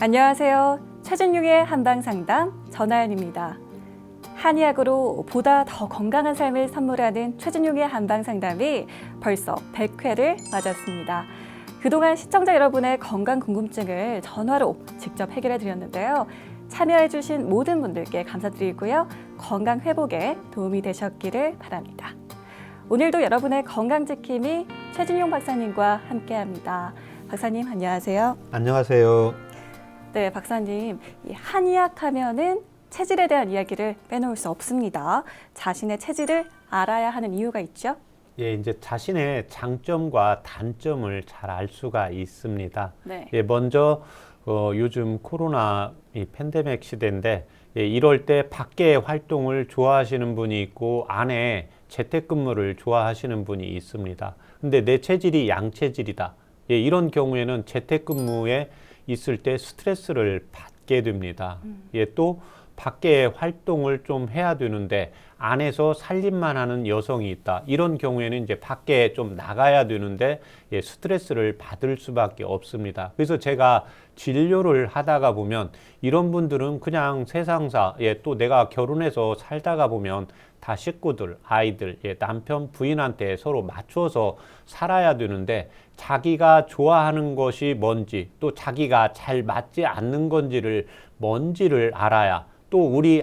안녕하세요. 최진용의 한방상담 전하연입니다. 한의학으로 보다 더 건강한 삶을 선물하는 최진용의 한방상담이 벌써 100회를 맞았습니다. 그동안 시청자 여러분의 건강 궁금증을 전화로 직접 해결해 드렸는데요. 참여해 주신 모든 분들께 감사드리고요. 건강 회복에 도움이 되셨기를 바랍니다. 오늘도 여러분의 건강 지킴이 최진용 박사님과 함께합니다. 박사님 안녕하세요. 안녕하세요. 네, 박사님. 이 한의학 하면은 체질에 대한 이야기를 빼놓을 수 없습니다. 자신의 체질을 알아야 하는 이유가 있죠? 예, 이제 자신의 장점과 단점을 잘 알 수가 있습니다. 네. 예, 먼저 요즘 코로나 이 팬데믹 시대인데 이럴 때 밖에 활동을 좋아하시는 분이 있고 안에 재택근무를 좋아하시는 분이 있습니다. 근데 내 체질이 양체질이다. 예, 이런 경우에는 재택근무에 있을 때 스트레스를 받게 됩니다. 예, 또 밖에 활동을 좀 해야 되는데 안에서 살림만 하는 여성이 있다. 이런 경우에는 이제 밖에 좀 나가야 되는데 예, 스트레스를 받을 수밖에 없습니다. 그래서 제가 진료를 하다가 보면 이런 분들은 그냥 세상사, 예, 또 내가 결혼해서 살다가 보면 다 식구들, 아이들, 예, 남편, 부인한테 서로 맞춰서 살아야 되는데 자기가 좋아하는 것이 뭔지 또 자기가 잘 맞지 않는 건지를 뭔지를 알아야 또 우리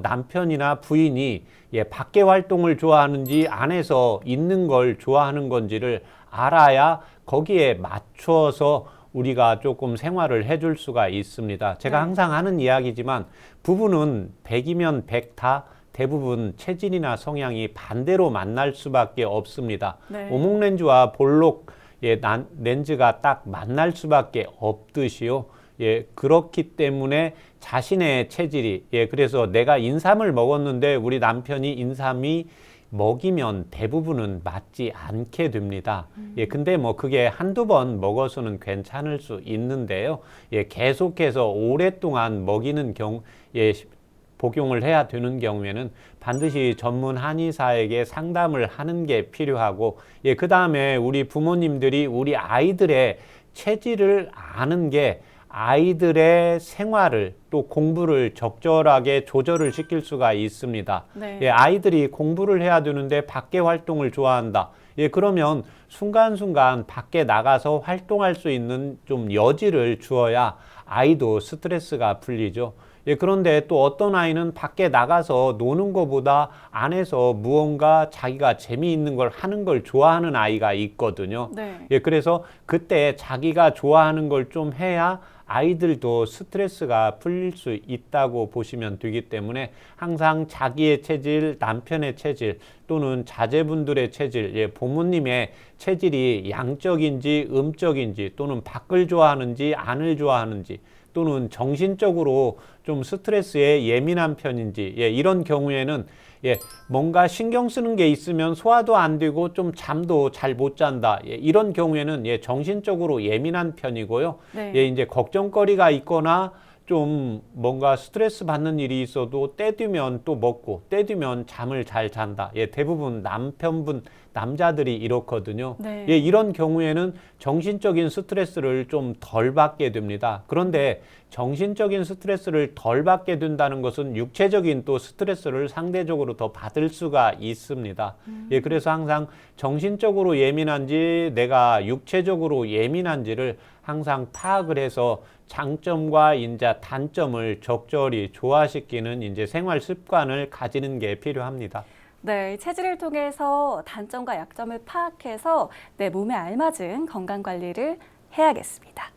남편이나 부인이 예, 밖에 활동을 좋아하는지 안에서 있는 걸 좋아하는 건지를 알아야 거기에 맞춰서 우리가 조금 생활을 해줄 수가 있습니다. 제가 항상 하는 이야기지만 부부는 100이면 100 다 대부분 체질이나 성향이 반대로 만날 수밖에 없습니다. 네. 오목렌즈와 볼록 렌즈가 딱 만날 수밖에 없듯이요. 예, 그렇기 때문에 자신의 체질이, 예, 그래서 내가 인삼을 먹었는데 우리 남편이 인삼이 먹이면 대부분은 맞지 않게 됩니다. 예, 근데 뭐 그게 한두 번 먹어서는 괜찮을 수 있는데요. 예, 계속해서 오랫동안 먹이는 복용을 해야 되는 경우에는 반드시 전문 한의사에게 상담을 하는 게 필요하고, 예, 그 다음에 우리 부모님들이 우리 아이들의 체질을 아는 게 아이들의 생활을 또 공부를 적절하게 조절을 시킬 수가 있습니다. 네. 예, 아이들이 공부를 해야 되는데 밖에 활동을 좋아한다. 예, 그러면 순간순간 밖에 나가서 활동할 수 있는 좀 여지를 주어야 아이도 스트레스가 풀리죠. 예, 그런데 또 어떤 아이는 밖에 나가서 노는 것보다 안에서 무언가 자기가 재미있는 걸 하는 걸 좋아하는 아이가 있거든요. 네. 예, 그래서 그때 자기가 좋아하는 걸 좀 해야 아이들도 스트레스가 풀릴 수 있다고 보시면 되기 때문에 항상 자기의 체질, 남편의 체질 또는 자제분들의 체질, 예, 부모님의 체질이 양적인지 음적인지 또는 밖을 좋아하는지 안을 좋아하는지 또는 정신적으로 좀 스트레스에 예민한 편인지, 예, 이런 경우에는 예, 뭔가 신경 쓰는 게 있으면 소화도 안 되고 좀 잠도 잘 못 잔다. 예, 이런 경우에는 예, 정신적으로 예민한 편이고요. 네. 예, 이제 걱정거리가 있거나 좀 뭔가 스트레스 받는 일이 있어도 때 되면 또 먹고 때 되면 잠을 잘 잔다. 예, 대부분 남자들이 이렇거든요. 네. 예, 이런 경우에는 정신적인 스트레스를 좀 덜 받게 됩니다. 그런데 정신적인 스트레스를 덜 받게 된다는 것은 육체적인 또 스트레스를 상대적으로 더 받을 수가 있습니다. 예, 그래서 항상 정신적으로 예민한지 내가 육체적으로 예민한지를 항상 파악을 해서 장점과 이제 단점을 적절히 조화시키는 이제 생활 습관을 가지는 게 필요합니다. 네, 체질을 통해서 단점과 약점을 파악해서 내 몸에 알맞은 건강 관리를 해야겠습니다.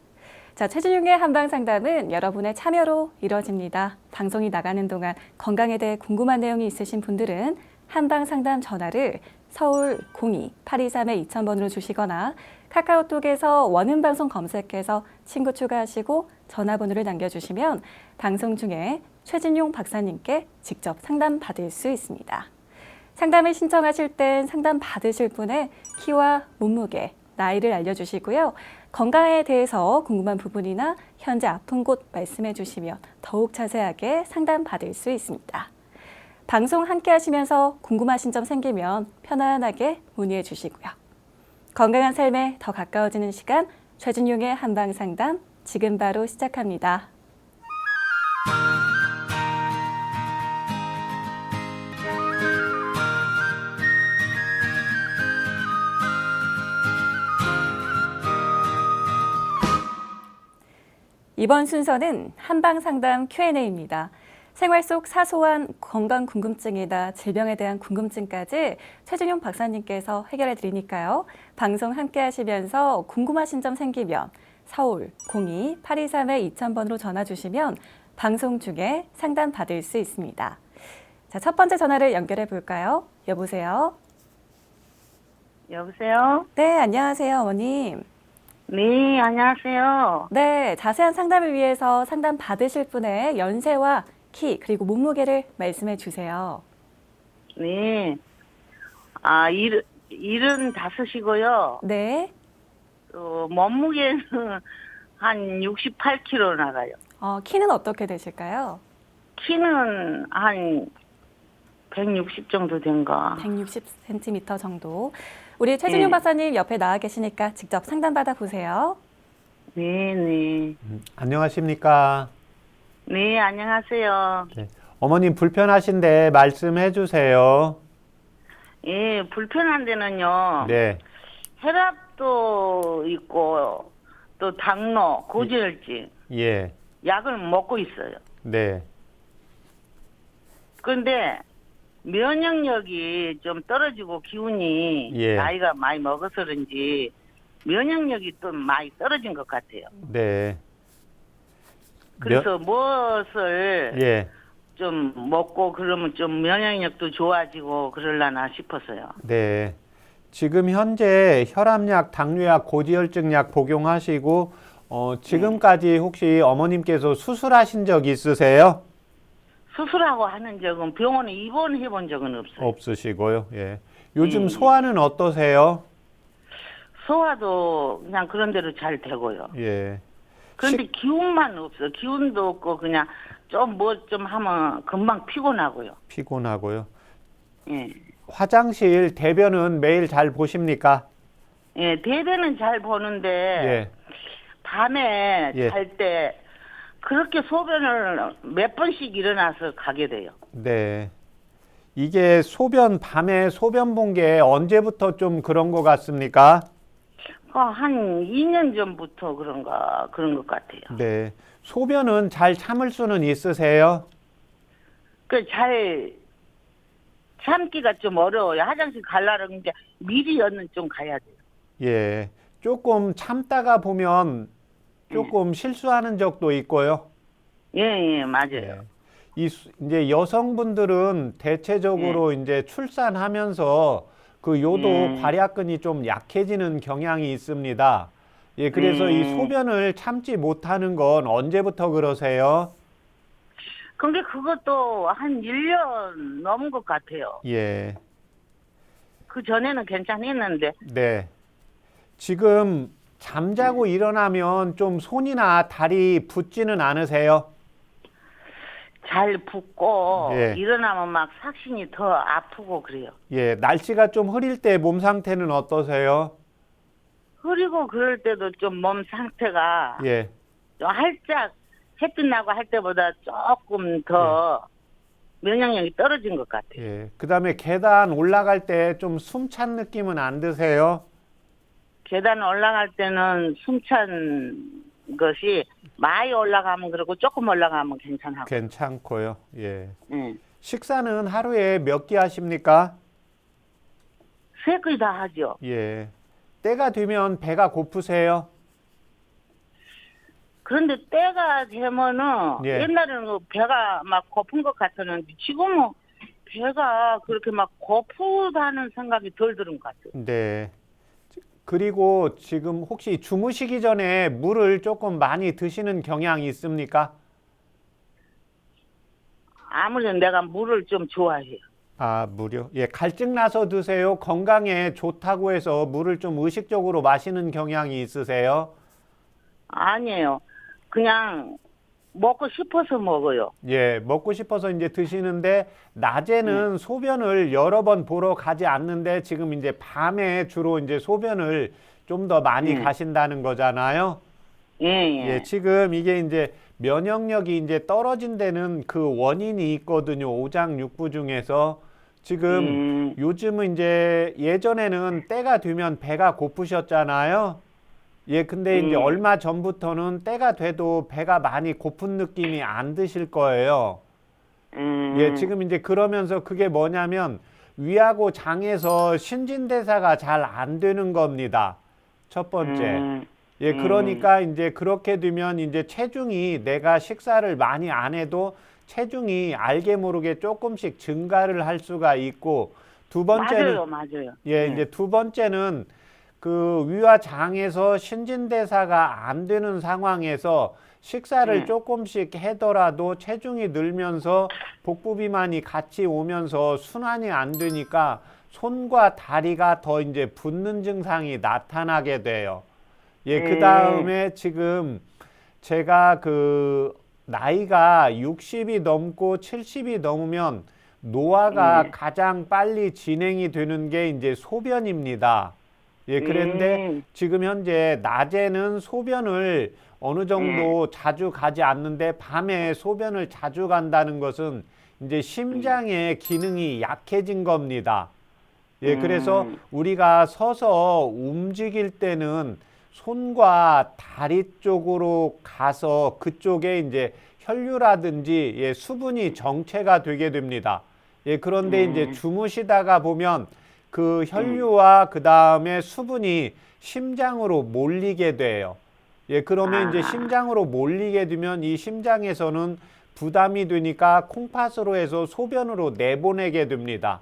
자, 최진용의 한방상담은 여러분의 참여로 이루어집니다. 방송이 나가는 동안 건강에 대해 궁금한 내용이 있으신 분들은 한방상담 전화를 서울 02-823-2000번으로 주시거나 카카오톡에서 원음방송 검색해서 친구 추가하시고 전화번호를 남겨주시면 방송 중에 최진용 박사님께 직접 상담 받을 수 있습니다. 상담을 신청하실 땐 상담 받으실 분의 키와 몸무게, 나이를 알려주시고요. 건강에 대해서 궁금한 부분이나 현재 아픈 곳 말씀해 주시면 더욱 자세하게 상담 받을 수 있습니다. 방송 함께 하시면서 궁금하신 점 생기면 편안하게 문의해 주시고요. 건강한 삶에 더 가까워지는 시간, 최진용의 한방상담 지금 바로 시작합니다. 이번 순서는 한방상담 Q&A입니다. 생활 속 사소한 건강 궁금증이나 질병에 대한 궁금증까지 최준용 박사님께서 해결해 드리니까요. 방송 함께 하시면서 궁금하신 점 생기면 서울 02-823-2000번으로 전화 주시면 방송 중에 상담 받을 수 있습니다. 자, 첫 번째 전화를 연결해 볼까요? 여보세요? 여보세요? 네, 안녕하세요, 어머님. 네, 안녕하세요. 네, 자세한 상담을 위해서 상담 받으실 분의 연세와 키 그리고 몸무게를 말씀해 주세요. 네. 75이고요. 네, 몸무게는 한 68kg 나가요. 키는 어떻게 되실까요? 키는 한 160 정도 된가. 160cm 정도. 우리 최준용 박사님 옆에 나와 계시니까 직접 상담 받아 보세요. 네, 네. 안녕하십니까? 네, 안녕하세요. 네. 어머님 불편하신데 말씀해 주세요. 예, 불편한 데는요. 네. 혈압도 있고, 또 당뇨, 고지혈증, 예. 약을 먹고 있어요. 네. 그런데 면역력이 좀 떨어지고 기운이 예. 나이가 많이 먹어서 그런지 면역력이 좀 많이 떨어진 것 같아요. 네. 그래서 무엇을 예. 좀 먹고 그러면 좀 면역력도 좋아지고 그러려나 싶어서요. 네. 지금 현재 혈압약, 당뇨약, 고지혈증약 복용하시고 지금까지 혹시 어머님께서 수술하신 적 있으세요? 수술하고 하는 적은 병원에 입원해 본 적은 없어요. 없으시고요. 예. 요즘 소화는 어떠세요? 소화도 그냥 그런 대로 잘 되고요. 예. 그런데 기운만 없어. 기운도 없고 그냥 좀 뭐 좀 하면 금방 피곤하고요. 피곤하고요. 예. 화장실 대변은 매일 잘 보십니까? 예, 대변은 잘 보는데 예. 밤에 예. 잘 때 그렇게 소변을 몇 번씩 일어나서 가게 돼요. 네. 이게 밤에 소변 본 게 언제부터 좀 그런 것 같습니까? 한 2년 전부터 그런 것 같아요. 네. 소변은 잘 참을 수는 있으세요? 잘 참기가 좀 어려워요. 화장실 가려면 이제 미리는 좀 가야 돼요. 예. 조금 참다가 보면 조금 실수하는 적도 있고요. 예, 맞아요. 예. 이제 여성분들은 대체적으로 이제 출산하면서 그 요도 괄약근이 좀 약해지는 경향이 있습니다. 예, 그래서 이 소변을 참지 못하는 건 언제부터 그러세요? 근데 그것도 한 1년 넘은 것 같아요. 예. 그 전에는 괜찮았는데 네. 지금 잠자고 일어나면 좀 손이나 다리 붓지는 않으세요? 잘 붓고 예. 일어나면 막 삭신이 더 아프고 그래요. 예, 날씨가 좀 흐릴 때 몸 상태는 어떠세요? 흐리고 그럴 때도 좀 몸 상태가 예. 좀 활짝 햇빛 나고 할 때보다 조금 더 면역력이 떨어진 것 같아요. 예. 그다음에 계단 올라갈 때 좀 숨찬 느낌은 안 드세요? 계단 올라갈 때는 숨찬 것이 많이 올라가면 그러고 조금 올라가면 괜찮고. 괜찮고요. 예. 예. 식사는 하루에 몇 끼 하십니까? 3끼 다 하죠. 예. 때가 되면 배가 고프세요? 그런데 때가 되면은 예. 옛날에는 그 배가 막 고픈 것 같았는데 지금은 배가 그렇게 막 고프다는 생각이 덜 드는 것 같아요. 네. 그리고 지금 혹시 주무시기 전에 물을 조금 많이 드시는 경향이 있습니까? 아무래도 내가 물을 좀 좋아해요. 아, 물요? 예, 갈증 나서 드세요? 건강에 좋다고 해서 물을 좀 의식적으로 마시는 경향이 있으세요? 아니에요. 그냥 먹고 싶어서 먹어요. 예, 먹고 싶어서 이제 드시는데 낮에는 소변을 여러 번 보러 가지 않는데 지금 이제 밤에 주로 이제 소변을 좀 더 많이 가신다는 거잖아요. 예, 예. 예, 지금 이게 이제 면역력이 이제 떨어진 데는 그 원인이 있거든요. 오장육부 중에서 지금 요즘은 이제 예전에는 때가 되면 배가 고프셨잖아요. 예, 근데 이제 얼마 전부터는 때가 돼도 배가 많이 고픈 느낌이 안 드실 거예요. 예, 지금 이제 그러면서 그게 뭐냐면 위하고 장에서 신진대사가 잘 안 되는 겁니다. 첫 번째. 예, 그러니까 이제 그렇게 되면 이제 체중이 내가 식사를 많이 안 해도 체중이 알게 모르게 조금씩 증가를 할 수가 있고 두 번째는 맞아요. 예, 이제 두 번째는 그 위와 장에서 신진대사가 안 되는 상황에서 식사를 조금씩 하더라도 체중이 늘면서 복부 비만이 같이 오면서 순환이 안 되니까 손과 다리가 더 이제 붓는 증상이 나타나게 돼요. 예, 그 다음에 지금 제가 그 나이가 60이 넘고 70이 넘으면 노화가 가장 빨리 진행이 되는 게 이제 소변입니다. 예, 그런데 지금 현재 낮에는 소변을 어느 정도 자주 가지 않는데 밤에 소변을 자주 간다는 것은 이제 심장의 기능이 약해진 겁니다. 예, 그래서 우리가 서서 움직일 때는 손과 다리 쪽으로 가서 그쪽에 이제 혈류라든지 예, 수분이 정체가 되게 됩니다. 예, 그런데 이제 주무시다가 보면 그 혈류와 그 다음에 수분이 심장으로 몰리게 돼요. 예, 그러면 이제 심장으로 몰리게 되면 이 심장에서는 부담이 되니까 콩팥으로 해서 소변으로 내보내게 됩니다.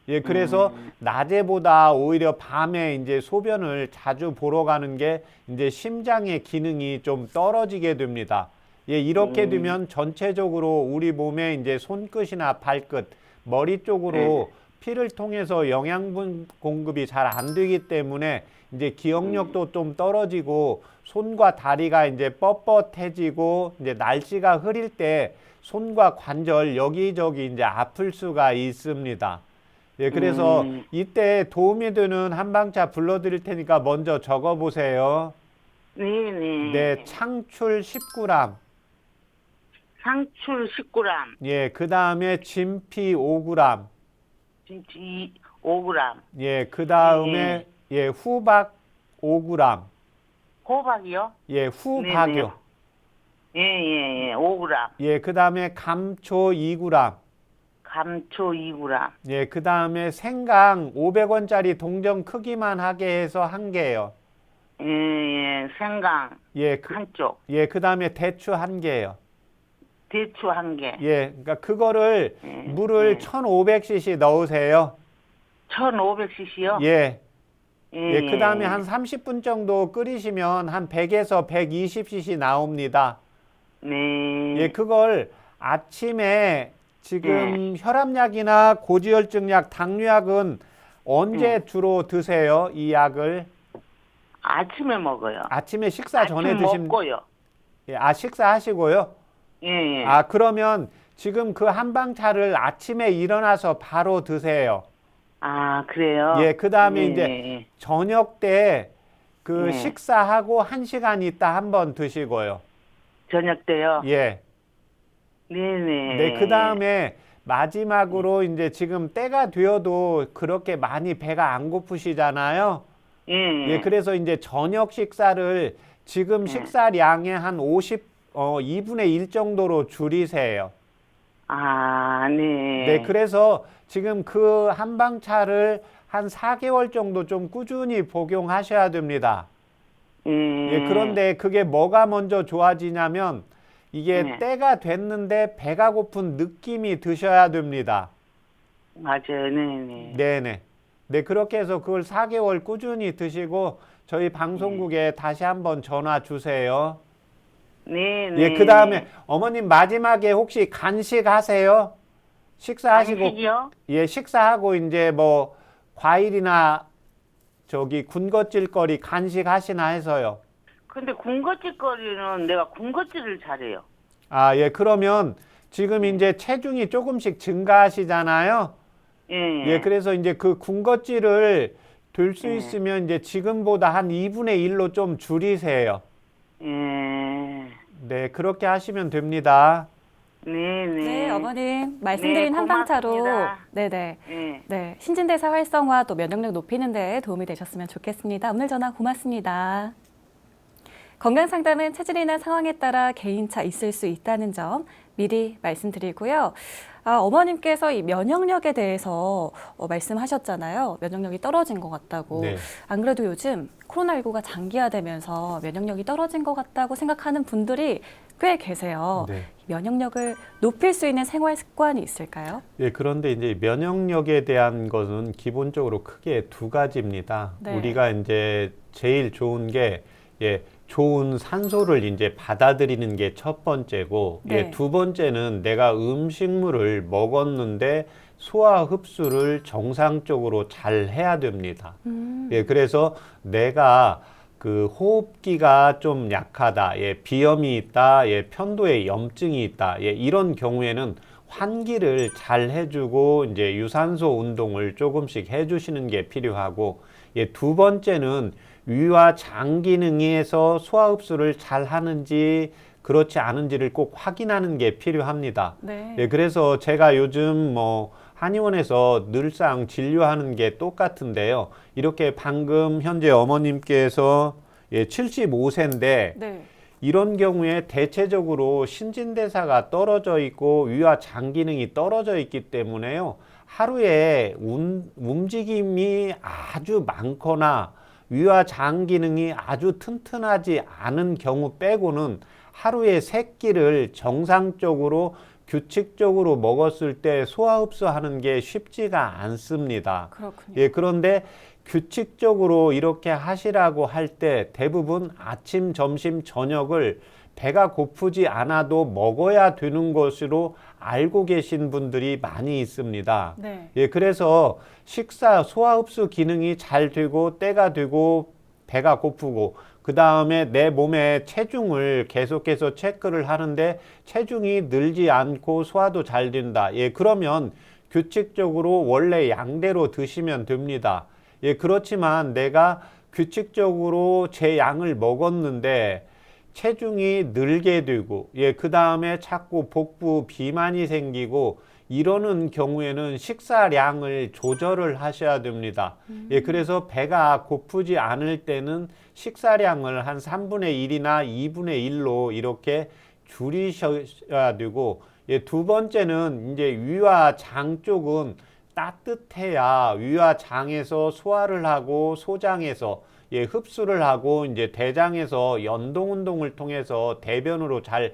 예, 그래서 낮에보다 오히려 밤에 이제 소변을 자주 보러 가는 게 이제 심장의 기능이 좀 떨어지게 됩니다. 예, 이렇게 되면 전체적으로 우리 몸에 이제 손끝이나 발끝, 머리 쪽으로 피를 통해서 영양분 공급이 잘 안 되기 때문에 이제 기억력도 좀 떨어지고 손과 다리가 이제 뻣뻣해지고 이제 날씨가 흐릴 때 손과 관절 여기저기 이제 아플 수가 있습니다. 예, 그래서 이때 도움이 되는 한방차 불러드릴 테니까 먼저 적어보세요. 네네. 네, 창출 10g. 상출 10g, 예, 그 다음에 진피 5g. 김치 5g, 예, 그 다음에 예, 후박 5g. 호박이요? 예, 후박요. 예, 5g, 예, 그 다음에 감초 2g. 감초 2g, 예, 그 다음에 생강 500원짜리 동전 크기만 하게 해서 한 개요. 생강 예, 한쪽, 예, 그 다음에 대추 한 개요. 대추 1개, 예, 그러니까 그거를 물을 1500cc 넣으세요. 1500cc요? 예. 예, 그 다음에 한 30분 정도 끓이시면 한 100에서 120cc 나옵니다. 네. 예, 그걸 아침에 지금 혈압약이나 고지혈증약, 당뇨약은 언제 주로 드세요? 이 약을? 아침에 먹어요. 아침에 식사 전에 아침 드시면 먹고요. 예, 아, 식사하시고요? 예. 아, 그러면 지금 그 한방차를 아침에 일어나서 바로 드세요. 아, 그래요? 예, 그 다음에 예, 이제 예. 저녁 때 그 예. 식사하고 1시간 있다 한번 드시고요. 저녁 때요? 예. 네네. 네, 그 다음에 마지막으로 이제 지금 때가 되어도 그렇게 많이 배가 안 고프시잖아요. 예. 예, 그래서 이제 저녁 식사를 지금 식사량의 한 2분의 1 정도로 줄이세요. 아, 네. 네, 그래서 지금 그 한방차를 한 4개월 정도 좀 꾸준히 복용하셔야 됩니다. 예, 그런데 그게 뭐가 먼저 좋아지냐면 이게 때가 됐는데 배가 고픈 느낌이 드셔야 됩니다. 맞아요. 네네. 네네. 네, 그렇게 해서 그걸 4개월 꾸준히 드시고 저희 방송국에 다시 한번 전화 주세요. 네네. 예, 그 다음에 어머님 마지막에 혹시 간식 하세요? 식사하시고. 간식이요? 예, 식사하고 이제 뭐 과일이나 저기 군것질거리 간식 하시나 해서요. 근데 군것질거리는 내가 군것질을 잘해요. 아, 예, 그러면 지금 이제 체중이 조금씩 증가하시잖아요. 예. 예, 그래서 이제 그 군것질을 들 수 있으면 이제 지금보다 한 2분의 1로 좀 줄이세요. 예. 네, 그렇게 하시면 됩니다. 네, 네. 네, 어머님 말씀드린 네, 한방차로 고맙습니다. 네네. 예. 네, 신진대사 활성화 또 면역력 높이는 데 도움이 되셨으면 좋겠습니다. 오늘 전화 고맙습니다. 건강상담은 체질이나 상황에 따라 개인차 있을 수 있다는 점 미리 말씀드리고요. 어머님께서 이 면역력에 대해서 말씀하셨잖아요. 면역력이 떨어진 것 같다고. 네. 안 그래도 요즘 코로나19가 장기화되면서 면역력이 떨어진 것 같다고 생각하는 분들이 꽤 계세요. 네. 면역력을 높일 수 있는 생활 습관이 있을까요? 예, 그런데 이제 면역력에 대한 것은 기본적으로 크게 두 가지입니다. 네. 우리가 이제 제일 좋은 게 좋은 산소를 이제 받아들이는 게 첫 번째고, 네. 두 번째는 내가 음식물을 먹었는데 소화 흡수를 정상적으로 잘 해야 됩니다. 그래서 내가 그 호흡기가 좀 약하다, 비염이 있다, 편도에 염증이 있다, 이런 경우에는 환기를 잘 해주고 이제 유산소 운동을 조금씩 해주시는 게 필요하고, 두 번째는 위와 장 기능에서 소화 흡수를 잘 하는지 그렇지 않은지를 꼭 확인하는 게 필요합니다. 네. 그래서 제가 요즘 한의원에서 늘상 진료하는 게 똑같은데요. 이렇게 방금 현재 어머님께서 75세인데 네. 이런 경우에 대체적으로 신진대사가 떨어져 있고 위와 장 기능이 떨어져 있기 때문에요. 하루에 움직임이 아주 많거나 위와 장 기능이 아주 튼튼하지 않은 경우 빼고는 하루에 3끼를 정상적으로 규칙적으로 먹었을 때 소화 흡수하는 게 쉽지가 않습니다. 그렇군요. 그런데 규칙적으로 이렇게 하시라고 할 때 대부분 아침, 점심, 저녁을 배가 고프지 않아도 먹어야 되는 것으로 알고 계신 분들이 많이 있습니다. 네. 그래서 식사, 소화 흡수 기능이 잘 되고 때가 되고 배가 고프고 그 다음에 내 몸의 체중을 계속해서 체크를 하는데 체중이 늘지 않고 소화도 잘 된다. 그러면 규칙적으로 원래 양대로 드시면 됩니다. 그렇지만 내가 규칙적으로 제 양을 먹었는데 체중이 늘게 되고 그 다음에 자꾸 복부 비만이 생기고 이러는 경우에는 식사량을 조절을 하셔야 됩니다. 그래서 배가 고프지 않을 때는 식사량을 한 3분의 1이나 2분의 1로 이렇게 줄이셔야 되고 두 번째는 이제 위와 장 쪽은 따뜻해야 위와 장에서 소화를 하고 소장에서 흡수를 하고 이제 대장에서 연동 운동을 통해서 대변으로 잘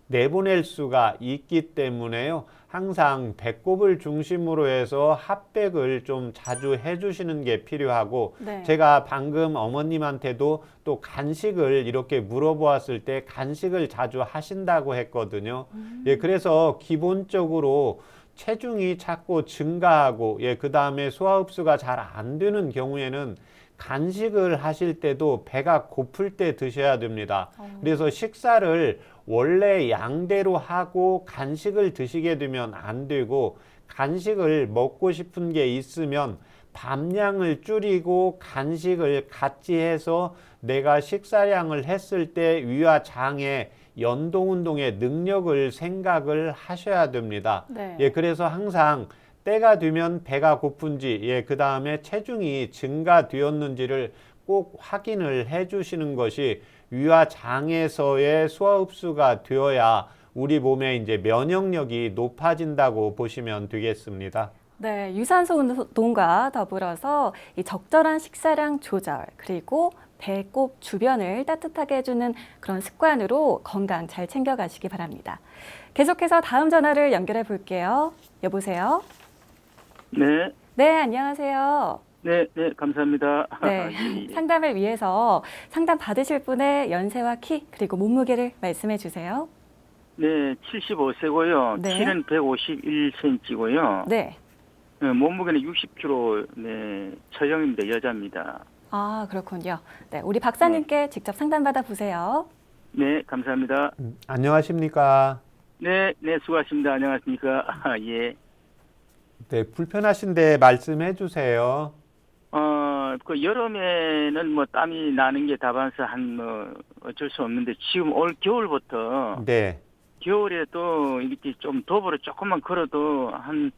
내보낼 수가 있기 때문에요. 항상 배꼽을 중심으로 해서 핫백을 좀 자주 해주시는 게 필요하고 네. 제가 방금 어머님한테도 또 간식을 이렇게 물어보았을 때 간식을 자주 하신다고 했거든요. 그래서 기본적으로 체중이 자꾸 증가하고 그 다음에 소화 흡수가 잘 안 되는 경우에는 간식을 하실 때도 배가 고플 때 드셔야 됩니다. 그래서 식사를 원래 양대로 하고 간식을 드시게 되면 안 되고 간식을 먹고 싶은 게 있으면 밤량을 줄이고 간식을 같이 해서 내가 식사량을 했을 때 위와 장에 연동 운동의 능력을 생각을 하셔야 됩니다. 네. 그래서 항상 때가 되면 배가 고픈지 그 다음에 체중이 증가되었는지를 꼭 확인을 해 주시는 것이 위와 장에서의 소화 흡수가 되어야 우리 몸의 이제 면역력이 높아진다고 보시면 되겠습니다. 네, 유산소 운동과 더불어서 이 적절한 식사량 조절 그리고 배꼽 주변을 따뜻하게 해주는 그런 습관으로 건강 잘 챙겨가시기 바랍니다. 계속해서 다음 전화를 연결해 볼게요. 여보세요? 네. 네, 안녕하세요. 네, 네, 감사합니다. 네, 상담을 위해서 상담 받으실 분의 연세와 키 그리고 몸무게를 말씀해 주세요. 네, 75세고요. 네. 키는 151cm고요. 네. 몸무게는 60kg. 네, 처형입니다. 여자입니다. 아, 그렇군요. 네, 우리 박사님께 직접 상담 받아 보세요. 네, 감사합니다. 안녕하십니까? 네, 네, 수고하십니다. 안녕하십니까? 예. 네, 불편하신데 말씀해 주세요. 그 여름에는 뭐 땀이 나는 게 다반사 한 어쩔 수 없는데 지금 올 겨울부터 네. 겨울에도 이렇게 좀 도보로 조금만 걸어도 한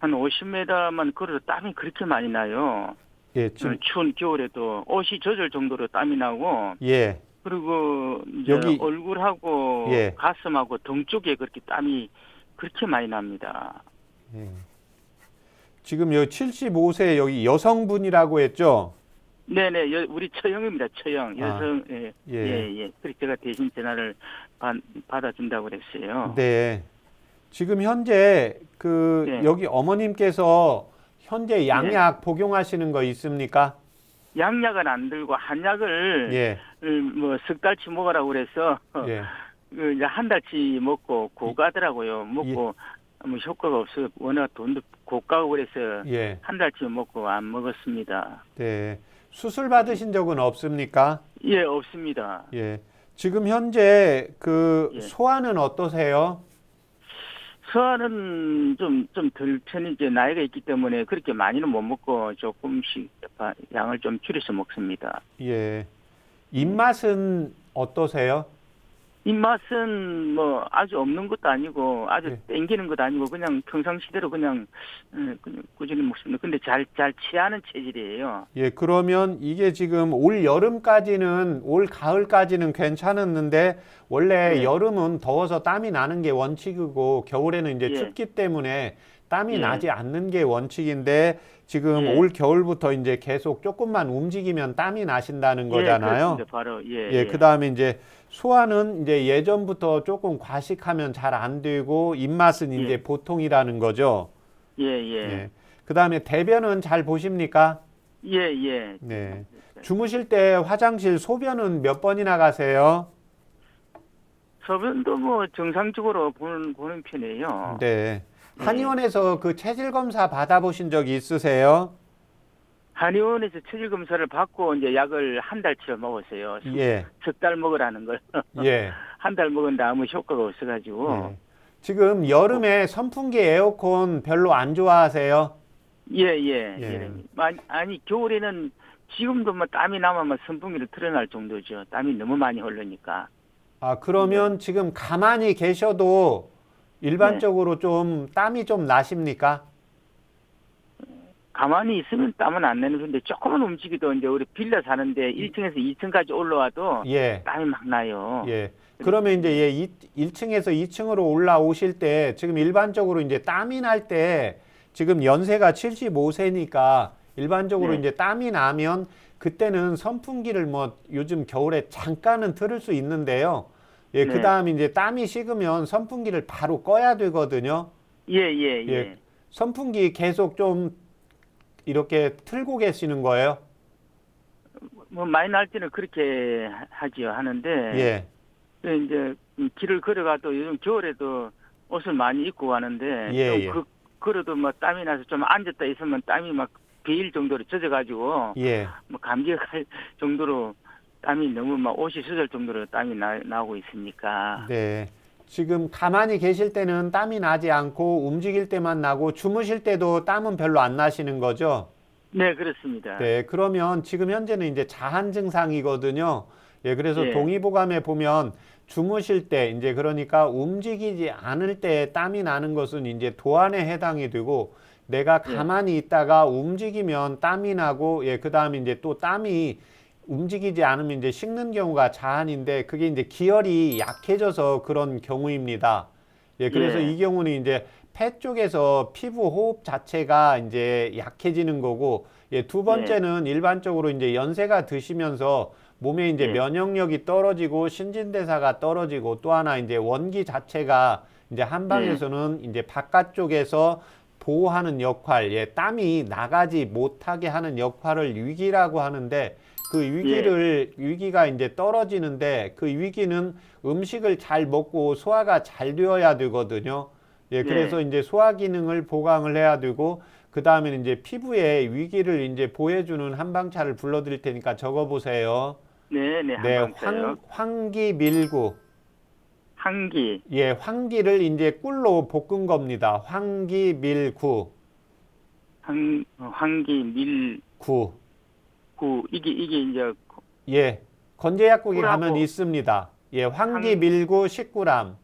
50m만 걸어도 땀이 그렇게 많이 나요. 예, 지금 추운 겨울에도 옷이 젖을 정도로 땀이 나고 예. 그리고 이제 여기 얼굴하고 예. 가슴하고 등 쪽에 그렇게 땀이 그렇게 많이 납니다. 예. 지금 여기 75세 여기 여성분이라고 했죠? 네네, 우리 처형입니다. 처형 여성 예. 예. 그래서 제가 대신 전화를 받아준다고 그랬어요. 네. 지금 현재 그 네. 여기 어머님께서 현재 양약 복용하시는 거 있습니까? 양약은 안 들고 한약을 예. 뭐 석 달치 먹으라고 그래서 예. 그 이제 한 달치 먹고 고가더라고요. 먹고 뭐 효과가 없어 워낙 돈도 고가고 그래서 예. 한 달치 먹고 안 먹었습니다. 네. 수술 받으신 적은 없습니까? 예, 없습니다. 예. 지금 현재 그 예. 소화는 어떠세요? 소화는 좀 덜 편이죠. 나이가 있기 때문에 그렇게 많이는 못 먹고 조금씩 양을 좀 줄여서 먹습니다. 예. 입맛은 어떠세요? 입맛은 뭐 아주 없는 것도 아니고 아주 예. 땡기는 것도 아니고 그냥 평상시대로 그냥 꾸준히 먹습니다. 근데 잘 취하는 체질이에요. 예, 그러면 이게 지금 올 여름까지는, 올 가을까지는 괜찮았는데, 원래 네. 여름은 더워서 땀이 나는 게 원칙이고, 겨울에는 이제 예. 춥기 때문에 땀이 예. 나지 않는 게 원칙인데, 지금 예. 올 겨울부터 이제 계속 조금만 움직이면 땀이 나신다는 예, 거잖아요. 그렇습니다. 바로 예, 그 다음에 이제 소화는 이제 예전부터 조금 과식하면 잘 안 되고, 입맛은 예. 이제 보통이라는 거죠. 예. 예. 그 다음에 대변은 잘 보십니까? 예. 네. 주무실 때 화장실 소변은 몇 번이나 가세요? 소변도 뭐 정상적으로 보는 편이에요. 네. 예. 한의원에서 그 체질 검사 받아보신 적이 있으세요? 한의원에서 체질 검사를 받고 이제 약을 한 달치를 먹었어요. 예. 석 달 먹으라는 걸. 예. 한 달 먹었는데 아무 효과가 없어가지고. 예. 지금 여름에 선풍기 에어컨 별로 안 좋아하세요? 예. 아니 겨울에는 지금도 뭐 땀이 나면 선풍기를 틀어놓을 정도죠. 땀이 너무 많이 흐르니까. 아, 그러면 지금 가만히 계셔도 일반적으로 좀 땀이 좀 나십니까? 가만히 있으면 땀은 안 나는 건데 조금만 움직이도 이제 우리 빌라 사는데 1층에서 2층까지 올라와도 예. 땀이 막 나요. 예. 그러면 이제 1층에서 2층으로 올라오실 때 지금 일반적으로 이제 땀이 날 때 지금 연세가 75세니까 일반적으로 네. 이제 땀이 나면 그때는 선풍기를 뭐 요즘 겨울에 잠깐은 틀을 수 있는데요. 예, 네. 그다음에 이제 땀이 식으면 선풍기를 바로 꺼야 되거든요. 예. 선풍기 계속 좀 이렇게 틀고 계시는 거예요? 뭐 많이 날 때는 그렇게 하지요. 하는데 예. 이제 길을 걸어가도 요즘 겨울에도 옷을 많이 입고 가는데 예. 걸어도 뭐 땀이 나서 좀 앉았다 있으면 땀이 막 베일 정도로 젖어가지고 예. 뭐 감기가 갈 정도로 땀이 너무 막 옷이 젖을 정도로 땀이 나오고 있으니까. 네. 지금 가만히 계실 때는 땀이 나지 않고 움직일 때만 나고 주무실 때도 땀은 별로 안 나시는 거죠? 네, 그렇습니다. 네. 그러면 지금 현재는 이제 자한 증상이거든요. 예, 그래서 예. 동의보감에 보면 주무실 때 이제 그러니까 움직이지 않을 때 땀이 나는 것은 이제 도안에 해당이 되고 내가 가만히 있다가 움직이면 땀이 나고 예, 그다음에 이제 또 땀이 움직이지 않으면 이제 식는 경우가 자한인데 그게 이제 기혈이 약해져서 그런 경우입니다. 예, 그래서 예. 이 경우는 이제 폐 쪽에서 피부 호흡 자체가 이제 약해지는 거고 예, 두 번째는 일반적으로 이제 연세가 드시면서 몸에 이제 예. 면역력이 떨어지고 신진대사가 떨어지고 또 하나 이제 원기 자체가 이제 한방에서는 이제 바깥쪽에서 보호하는 역할, 예, 땀이 나가지 못하게 하는 역할을 위기라고 하는데 그 위기가 이제 떨어지는데 그 위기는 음식을 잘 먹고 소화가 잘 되어야 되거든요. 예, 그래서 이제 소화 기능을 보강을 해야 되고 그 다음에는 이제 피부에 위기를 이제 보호해주는 한방차를 불러드릴 테니까 적어보세요. 네, 한방차요. 황기밀구. 한기. 예, 황기를 이제 꿀로 볶은 겁니다. 황기밀구. 황기 밀구. 구. 이게 이제 예, 건재약국에 꿀하고 가면 있습니다. 예, 황기 밀구 10g.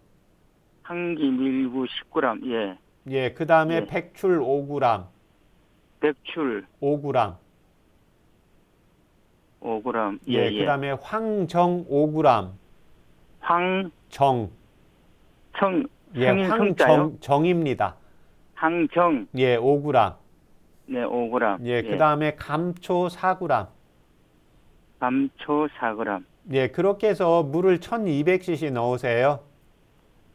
한기 밀구 10g. 예. 예, 그 다음에 예. 백출 5g. 백출 5g. 5g. 예, 그 다음에 황정 5g. 황청 정. 예, 성자요? 황정입니다. 황정. 예, 5g. 네, 5g. 예, 그 다음에 감초 4g. 감초 4g. 예, 그렇게 해서 물을 1200cc 넣으세요.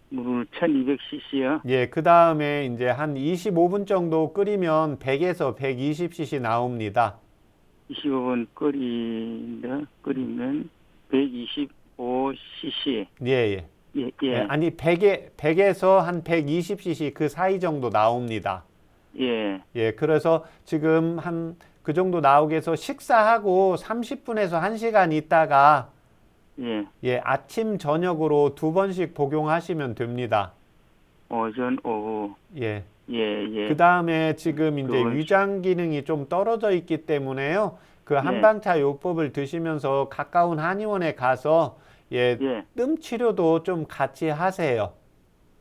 물을 1200cc요. 예, 그 다음에 이제 한 25분 정도 끓이면 100에서 120cc 나옵니다. 25분 끓이면 125cc. 예, 예. 예, 예, 예. 아니 100에서 한 120cc 그 사이 정도 나옵니다. 예. 예, 그래서 지금 한 그 정도 나오게 해서 식사하고 30분에서 1시간 있다가 예. 예, 아침 저녁으로 2번씩 복용하시면 됩니다. 오전 오후. 예. 예, 예. 그 다음에 지금 이제 2번씩. 위장 기능이 좀 떨어져 있기 때문에요. 그 예. 한방차 요법을 드시면서 가까운 한의원에 가서 예, 예. 뜸 치료도 좀 같이 하세요.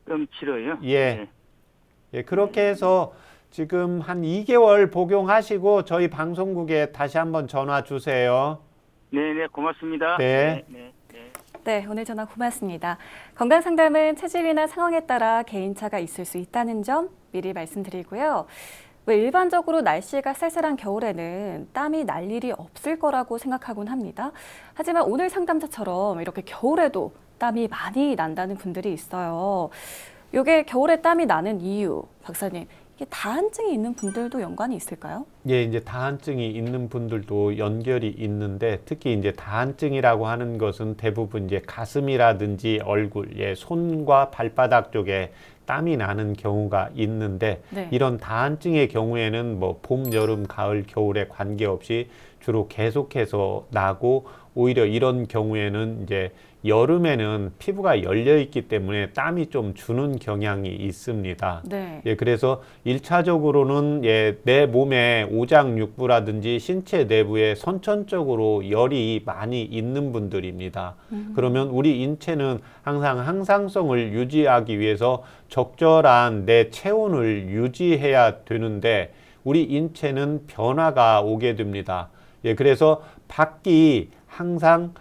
뜸 치료요? 예. 예, 그렇게 해서 지금 한 2개월 복용하시고 저희 방송국에 다시 한번 전화 주세요. 네, 네, 고맙습니다. 네. 네, 네. 네, 오늘 전화 고맙습니다. 건강상담은 체질이나 상황에 따라 개인차가 있을 수 있다는 점 미리 말씀드리고요. 왜 일반적으로 날씨가 쌀쌀한 겨울에는 땀이 날 일이 없을 거라고 생각하곤 합니다. 하지만 오늘 상담자처럼 이렇게 겨울에도 땀이 많이 난다는 분들이 있어요. 이게 겨울에 땀이 나는 이유, 박사님, 이게 다한증이 있는 분들도 연관이 있을까요? 예, 이제 다한증이 있는 분들도 연결이 있는데 특히 이제 다한증이라고 하는 것은 대부분 이제 가슴이라든지 얼굴, 예, 손과 발바닥 쪽에 땀이 나는 경우가 있는데 네. 이런 다한증의 경우에는 뭐 봄, 여름, 가을, 겨울에 관계없이 주로 계속해서 나고 오히려 이런 경우에는 이제 여름에는 피부가 열려 있기 때문에 땀이 좀 주는 경향이 있습니다. 네. 예, 그래서 1차적으로는 예, 내 몸에 오장육부라든지 신체 내부에 선천적으로 열이 많이 있는 분들입니다. 그러면 우리 인체는 항상 항상성을 유지하기 위해서 적절한 내 체온을 유지해야 되는데 우리 인체는 변화가 오게 됩니다. 예, 그래서 밖이 항상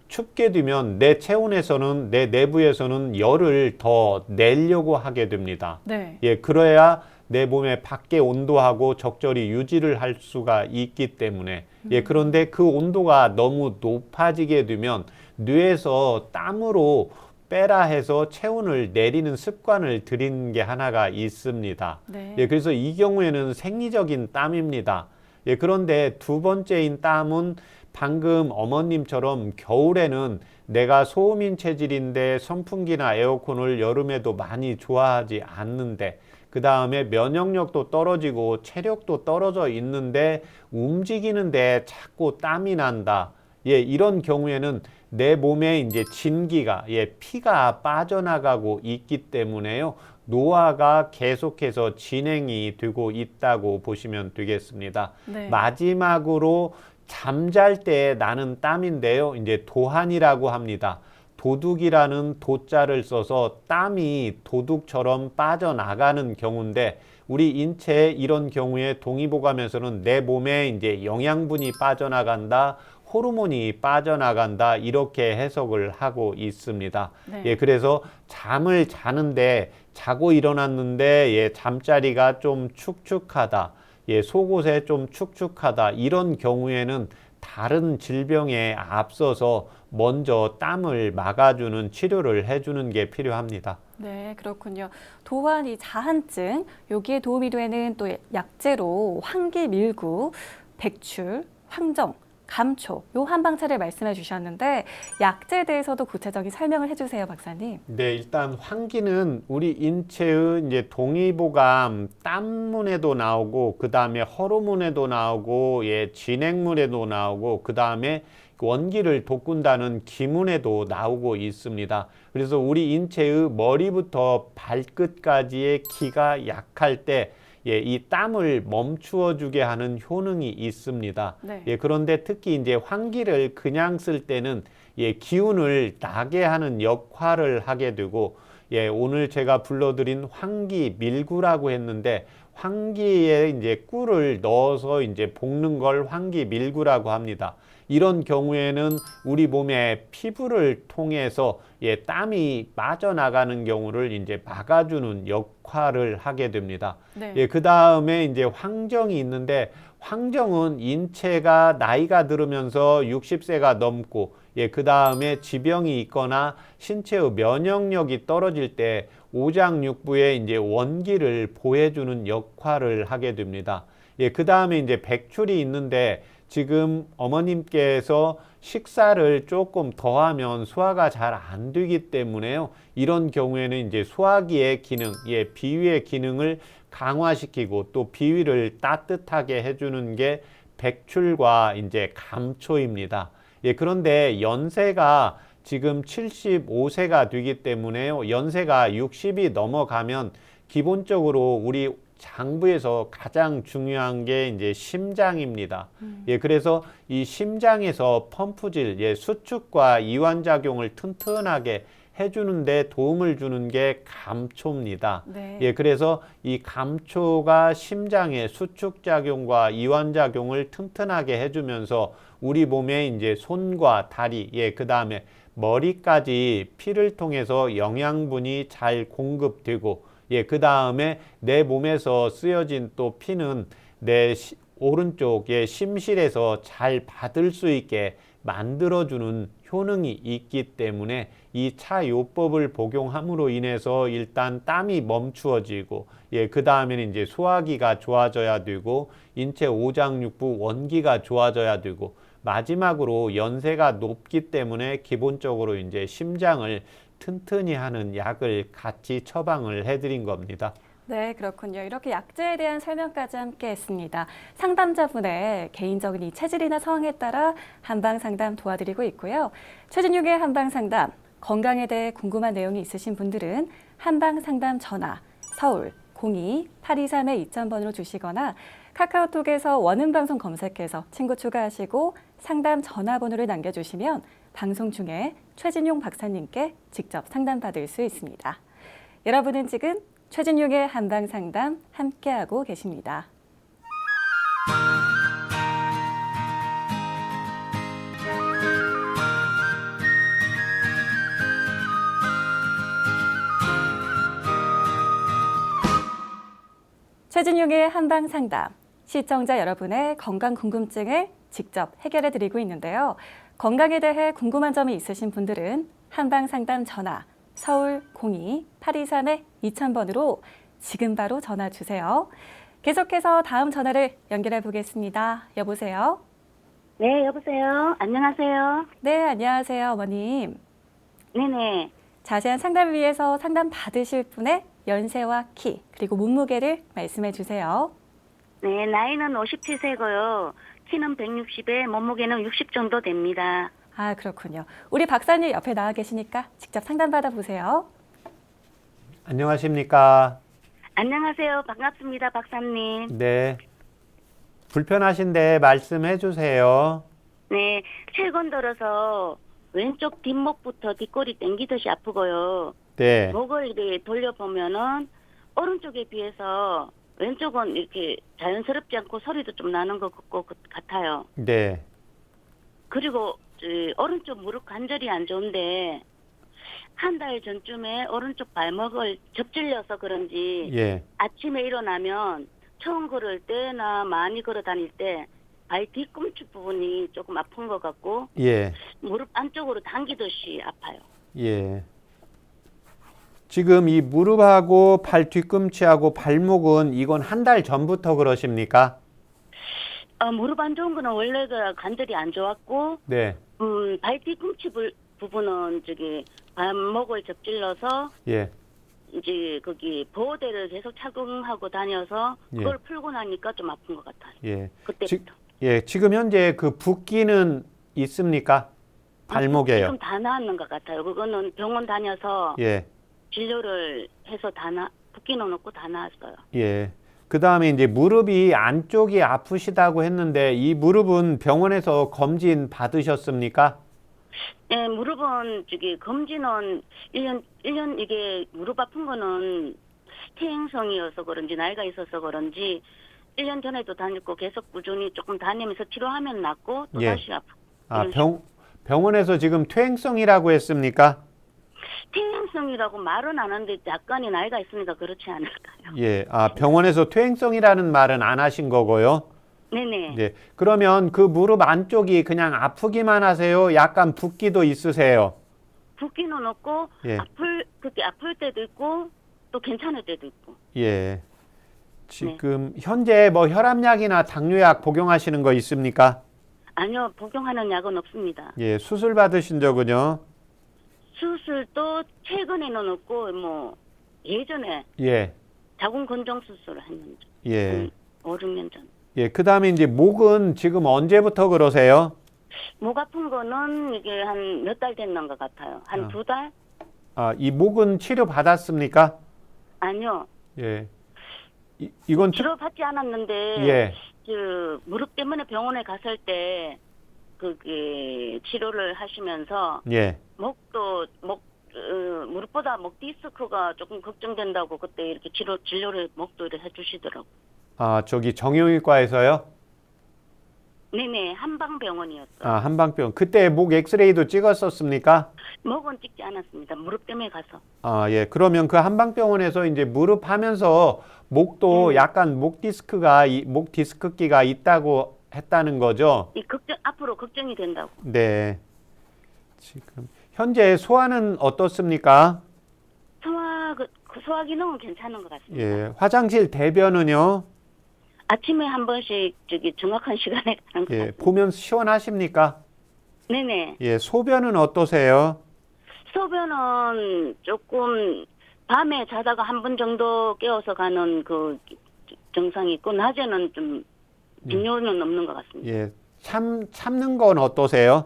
춥게 되면 내 체온에서는 내 내부에서는 열을 더 내려고 하게 됩니다. 네. 예, 그래야 내 몸의 밖의 온도하고 적절히 유지를 할 수가 있기 때문에 예, 그런데 그 온도가 너무 높아지게 되면 뇌에서 땀으로 빼라 해서 체온을 내리는 습관을 들인 게 하나가 있습니다. 네. 예, 그래서 이 경우에는 생리적인 땀입니다. 예, 그런데 두 번째인 땀은 방금 어머님처럼 겨울에는 내가 소음인 체질인데 선풍기나 에어컨을 여름에도 많이 좋아하지 않는데 그 다음에 면역력도 떨어지고 체력도 떨어져 있는데 움직이는데 자꾸 땀이 난다. 예, 이런 경우에는 내 몸에 이제 진기가, 예, 피가 빠져나가고 있기 때문에요. 노화가 계속해서 진행이 되고 있다고 보시면 되겠습니다. 네. 마지막으로 잠잘 때 나는 땀인데요. 이제 도한이라고 합니다. 도둑이라는 도자를 써서 땀이 도둑처럼 빠져나가는 경우인데 우리 인체에 이런 경우에 동의보감에서는 내 몸에 이제 영양분이 빠져나간다, 호르몬이 빠져나간다 이렇게 해석을 하고 있습니다. 네. 예, 그래서 잠을 자는데 자고 일어났는데 예, 잠자리가 좀 축축하다. 예, 속옷에 좀 축축하다. 이런 경우에는 다른 질병에 앞서서 먼저 땀을 막아주는 치료를 해주는 게 필요합니다. 네, 그렇군요. 또한 이 자한증, 여기에 도움이 되는 또 약재로 황기밀구, 백출, 황정, 감초, 요 한방차를 말씀해 주셨는데 약재에 대해서도 구체적인 설명을 해주세요, 박사님. 네, 일단 황기는 우리 인체의 이제 동의보감 땀문에도 나오고 그 다음에 호르몬에도 나오고 예, 진액물에도 나오고 그 다음에 원기를 돋군다는 기문에도 나오고 있습니다. 그래서 우리 인체의 머리부터 발끝까지의 기가 약할 때 이 땀을 멈추어 주게 하는 효능이 있습니다. 네. 그런데 특히 이제 환기를 그냥 쓸 때는 기운을 나게 하는 역할을 하게 되고, 오늘 제가 불러드린 환기 밀구라고 했는데, 환기에 이제 꿀을 넣어서 이제 볶는 걸 환기 밀구라고 합니다. 이런 경우에는 우리 몸의 피부를 통해서 땀이 빠져나가는 경우를 이제 막아주는 역할을 하게 됩니다. 네. 그 다음에 이제 황정이 있는데, 황정은 인체가 나이가 들으면서 60세가 넘고, 그 다음에 지병이 있거나 신체의 면역력이 떨어질 때 오장육부에 이제 원기를 보해주는 역할을 하게 됩니다. 그 다음에 이제 백출이 있는데, 지금 어머님께서 식사를 조금 더 하면 소화가 잘 안 되기 때문에요. 이런 경우에는 이제 소화기의 기능, 비위의 기능을 강화시키고 또 비위를 따뜻하게 해주는 게 백출과 이제 감초입니다. 그런데 연세가 지금 75세가 되기 때문에요. 연세가 60이 넘어가면 기본적으로 우리 장부에서 가장 중요한 게 이제 심장입니다. 그래서 이 심장에서 펌프질, 수축과 이완작용을 튼튼하게 해주는데 도움을 주는 게 감초입니다. 네. 그래서 이 감초가 심장의 수축작용과 이완작용을 튼튼하게 해주면서 우리 몸에 이제 손과 다리, 그 다음에 머리까지 피를 통해서 영양분이 잘 공급되고, 그 다음에 내 몸에서 쓰여진 또 피는 내 오른쪽의 심실에서 잘 받을 수 있게 만들어주는 효능이 있기 때문에 이 차요법을 복용함으로 인해서 일단 땀이 멈추어지고, 그 다음에는 이제 소화기가 좋아져야 되고, 인체 오장육부 원기가 좋아져야 되고, 마지막으로 연세가 높기 때문에 기본적으로 이제 심장을 튼튼히 하는 약을 같이 처방을 해드린 겁니다. 네, 그렇군요. 이렇게 약제에 대한 설명까지 함께 했습니다. 상담자분의 개인적인 이 체질이나 상황에 따라 한방 상담 도와드리고 있고요. 최진용의 한방 상담, 건강에 대해 궁금한 내용이 있으신 분들은 한방 상담 전화 서울 02-823-2000번으로 주시거나 카카오톡에서 원음방송 검색해서 친구 추가하시고 상담 전화번호를 남겨주시면 방송 중에 최진용 박사님께 직접 상담받을 수 있습니다. 여러분은 지금 최진용의 한방상담 함께하고 계십니다. 최진용의 한방상담, 시청자 여러분의 건강 궁금증을 직접 해결해 드리고 있는데요. 건강에 대해 궁금한 점이 있으신 분들은 한방상담 전화 서울 02-823-2000번으로 지금 바로 전화 주세요. 계속해서 다음 전화를 연결해 보겠습니다. 여보세요? 네, 여보세요. 안녕하세요. 네, 안녕하세요, 어머님. 네네. 자세한 상담을 위해서 상담 받으실 분의 연세와 키, 그리고 몸무게를 말씀해 주세요. 네, 나이는 57세고요. 키는 160에 몸무게는 60 정도 됩니다. 아, 그렇군요. 우리 박사님 옆에 나와 계시니까 직접 상담 받아보세요. 안녕하십니까? 안녕하세요. 반갑습니다, 박사님. 네. 불편하신데 말씀해 주세요. 네, 최근 들어서 왼쪽 뒷목부터 뒷골이 당기듯이 아프고요. 네. 목을 이렇게 돌려보면은 오른쪽에 비해서 왼쪽은 이렇게 자연스럽지 않고 소리도 좀 나는 것 같아요. 네. 그리고 오른쪽 무릎 관절이 안 좋은데 한 달 전쯤에 오른쪽 발목을 접질려서 그런지 예. 아침에 일어나면 처음 걸을 때나 많이 걸어 다닐 때 발 뒤꿈치 부분이 조금 아픈 것 같고 예. 무릎 안쪽으로 당기듯이 아파요. 예. 지금 이 무릎하고 팔 뒤꿈치하고 발목은 이건 한 달 전부터 그러십니까? 무릎 안 좋은 거는 원래 그 관절이 안 좋았고 네. 발 뒤꿈치 부분은 저기 발목을 접질러서 예. 이제 거기 보호대를 계속 착용하고 다녀서 그걸 풀고 나니까 좀 아픈 것 같아요. 예. 그때부터. 지금 현재 그 붓기는 있습니까? 발목에요. 지금 다 나았는 것 같아요. 그거는 병원 다녀서 예. 진료를 해서 붓기는 없고 다 나았어요. 예. 그다음에 이제 무릎이 안쪽이 아프시다고 했는데 이 무릎은 병원에서 검진 받으셨습니까? 네, 무릎은 검진은 1년 이게 무릎 아픈 거는 퇴행성이어서 그런지 나이가 있어서 그런지 1년 전에도 다녔고 계속 꾸준히 조금 다니면서 치료하면 낫고 또 예. 다시 아프고. 아, 이런 식으로. 병원에서 지금 퇴행성이라고 했습니까? 퇴행성이라고 말은 안 하는데 약간의 나이가 있으니까 그렇지 않을까요? 예. 아, 병원에서 퇴행성이라는 말은 안 하신 거고요. 네네. 네. 그러면 그 무릎 안쪽이 그냥 아프기만 하세요? 약간 붓기도 있으세요? 붓기는 없고 예. 그렇게 아플 때도 있고 또 괜찮을 때도 있고. 예. 지금 현재 뭐 혈압약이나 당뇨약 복용하시는 거 있습니까? 아니요, 복용하는 약은 없습니다. 예. 수술 받으신 적은요? 수술도 최근에는 없고 뭐 예전에 예. 자궁 건정 수술을 했는데 예. 5, 6년 전. 예. 그다음에 이제 목은 지금 언제부터 그러세요? 목 아픈 거는 이게 한 몇 달 됐는 것 같아요. 한 2달? 아, 이 목은 치료 받았습니까? 아니요. 예. 이건 치료 받지 않았는데 예. 그 무릎 때문에 병원에 갔을 때 치료를 하시면서 예. 무릎보다 목 디스크가 조금 걱정된다고 그때 이렇게 진료를 목도를 해주시더라고. 아, 저기 정형외과에서요? 네네, 한방병원이었어. 아, 한방병. 그때 목 엑스레이도 찍었었습니까? 목은 찍지 않았습니다. 무릎 때문에 가서. 아, 예. 그러면 그 한방병원에서 이제 무릎 하면서 목도 약간 목 디스크기가 있다고 했다는 거죠? 앞으로 걱정이 된다고. 네. 지금 현재 소화는 어떻습니까? 소화 기능은 괜찮은 것 같습니다. 예. 화장실 대변은요? 아침에 한 번씩 정확한 시간에 가는 것 예. 같습니다. 보면 시원하십니까? 네네. 예. 소변은 어떠세요? 소변은 조금 밤에 자다가 한 번 정도 깨어서 가는 그 증상이 있고 낮에는 좀 빈뇨는 없는 것 같습니다. 예. 참는 건 어떠세요?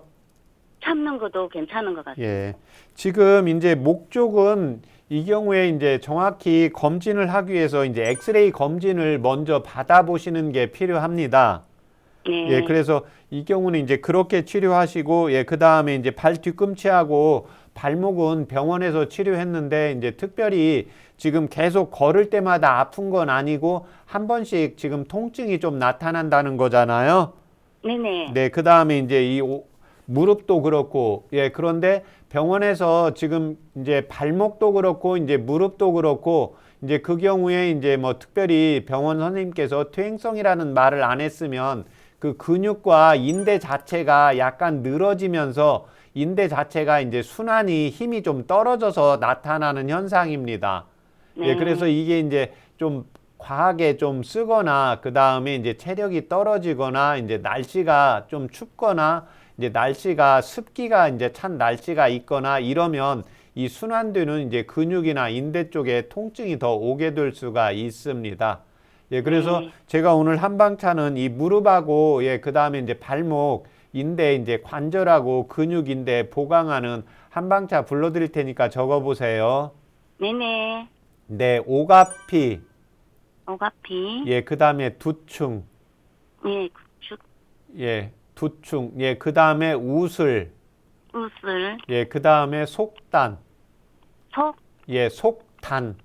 참는 것도 괜찮은 것 같습니다. 예. 지금 이제 목 쪽은 이 경우에 이제 정확히 검진을 하기 위해서 이제 엑스레이 검진을 먼저 받아보시는 게 필요합니다. 네. 예, 그래서 이 경우는 이제 그렇게 치료하시고, 예, 그 다음에 이제 발 뒤꿈치하고 발목은 병원에서 치료했는데, 이제 특별히 지금 계속 걸을 때마다 아픈 건 아니고, 한 번씩 지금 통증이 좀 나타난다는 거잖아요. 네네. 네, 그 다음에 이제 무릎도 그렇고, 예, 그런데 병원에서 지금 이제 발목도 그렇고, 이제 무릎도 그렇고, 이제 그 경우에 이제 뭐 특별히 병원 선생님께서 퇴행성이라는 말을 안 했으면 그 근육과 인대 자체가 약간 늘어지면서 인대 자체가 이제 순환이 힘이 좀 떨어져서 나타나는 현상입니다. 네. 예, 그래서 이게 이제 좀 과하게 좀 쓰거나 그 다음에 이제 체력이 떨어지거나 이제 날씨가 좀 춥거나 이제 날씨가 습기가 이제 찬 날씨가 있거나 이러면 이 순환되는 이제 근육이나 인대 쪽에 통증이 더 오게 될 수가 있습니다. 예, 그래서 제가 오늘 한방차는 이 무릎하고 예, 그 다음에 이제 발목, 인대, 이제 관절하고 근육인대 보강하는 한방차 불러드릴 테니까 적어보세요. 네네. 네, 오가피. 오가피. 예, 그 다음에 두충. 예, 구축. 예, 두충. 예, 그 다음에 우슬. 우슬. 예, 그 다음에 속단. 속. 예, 속단.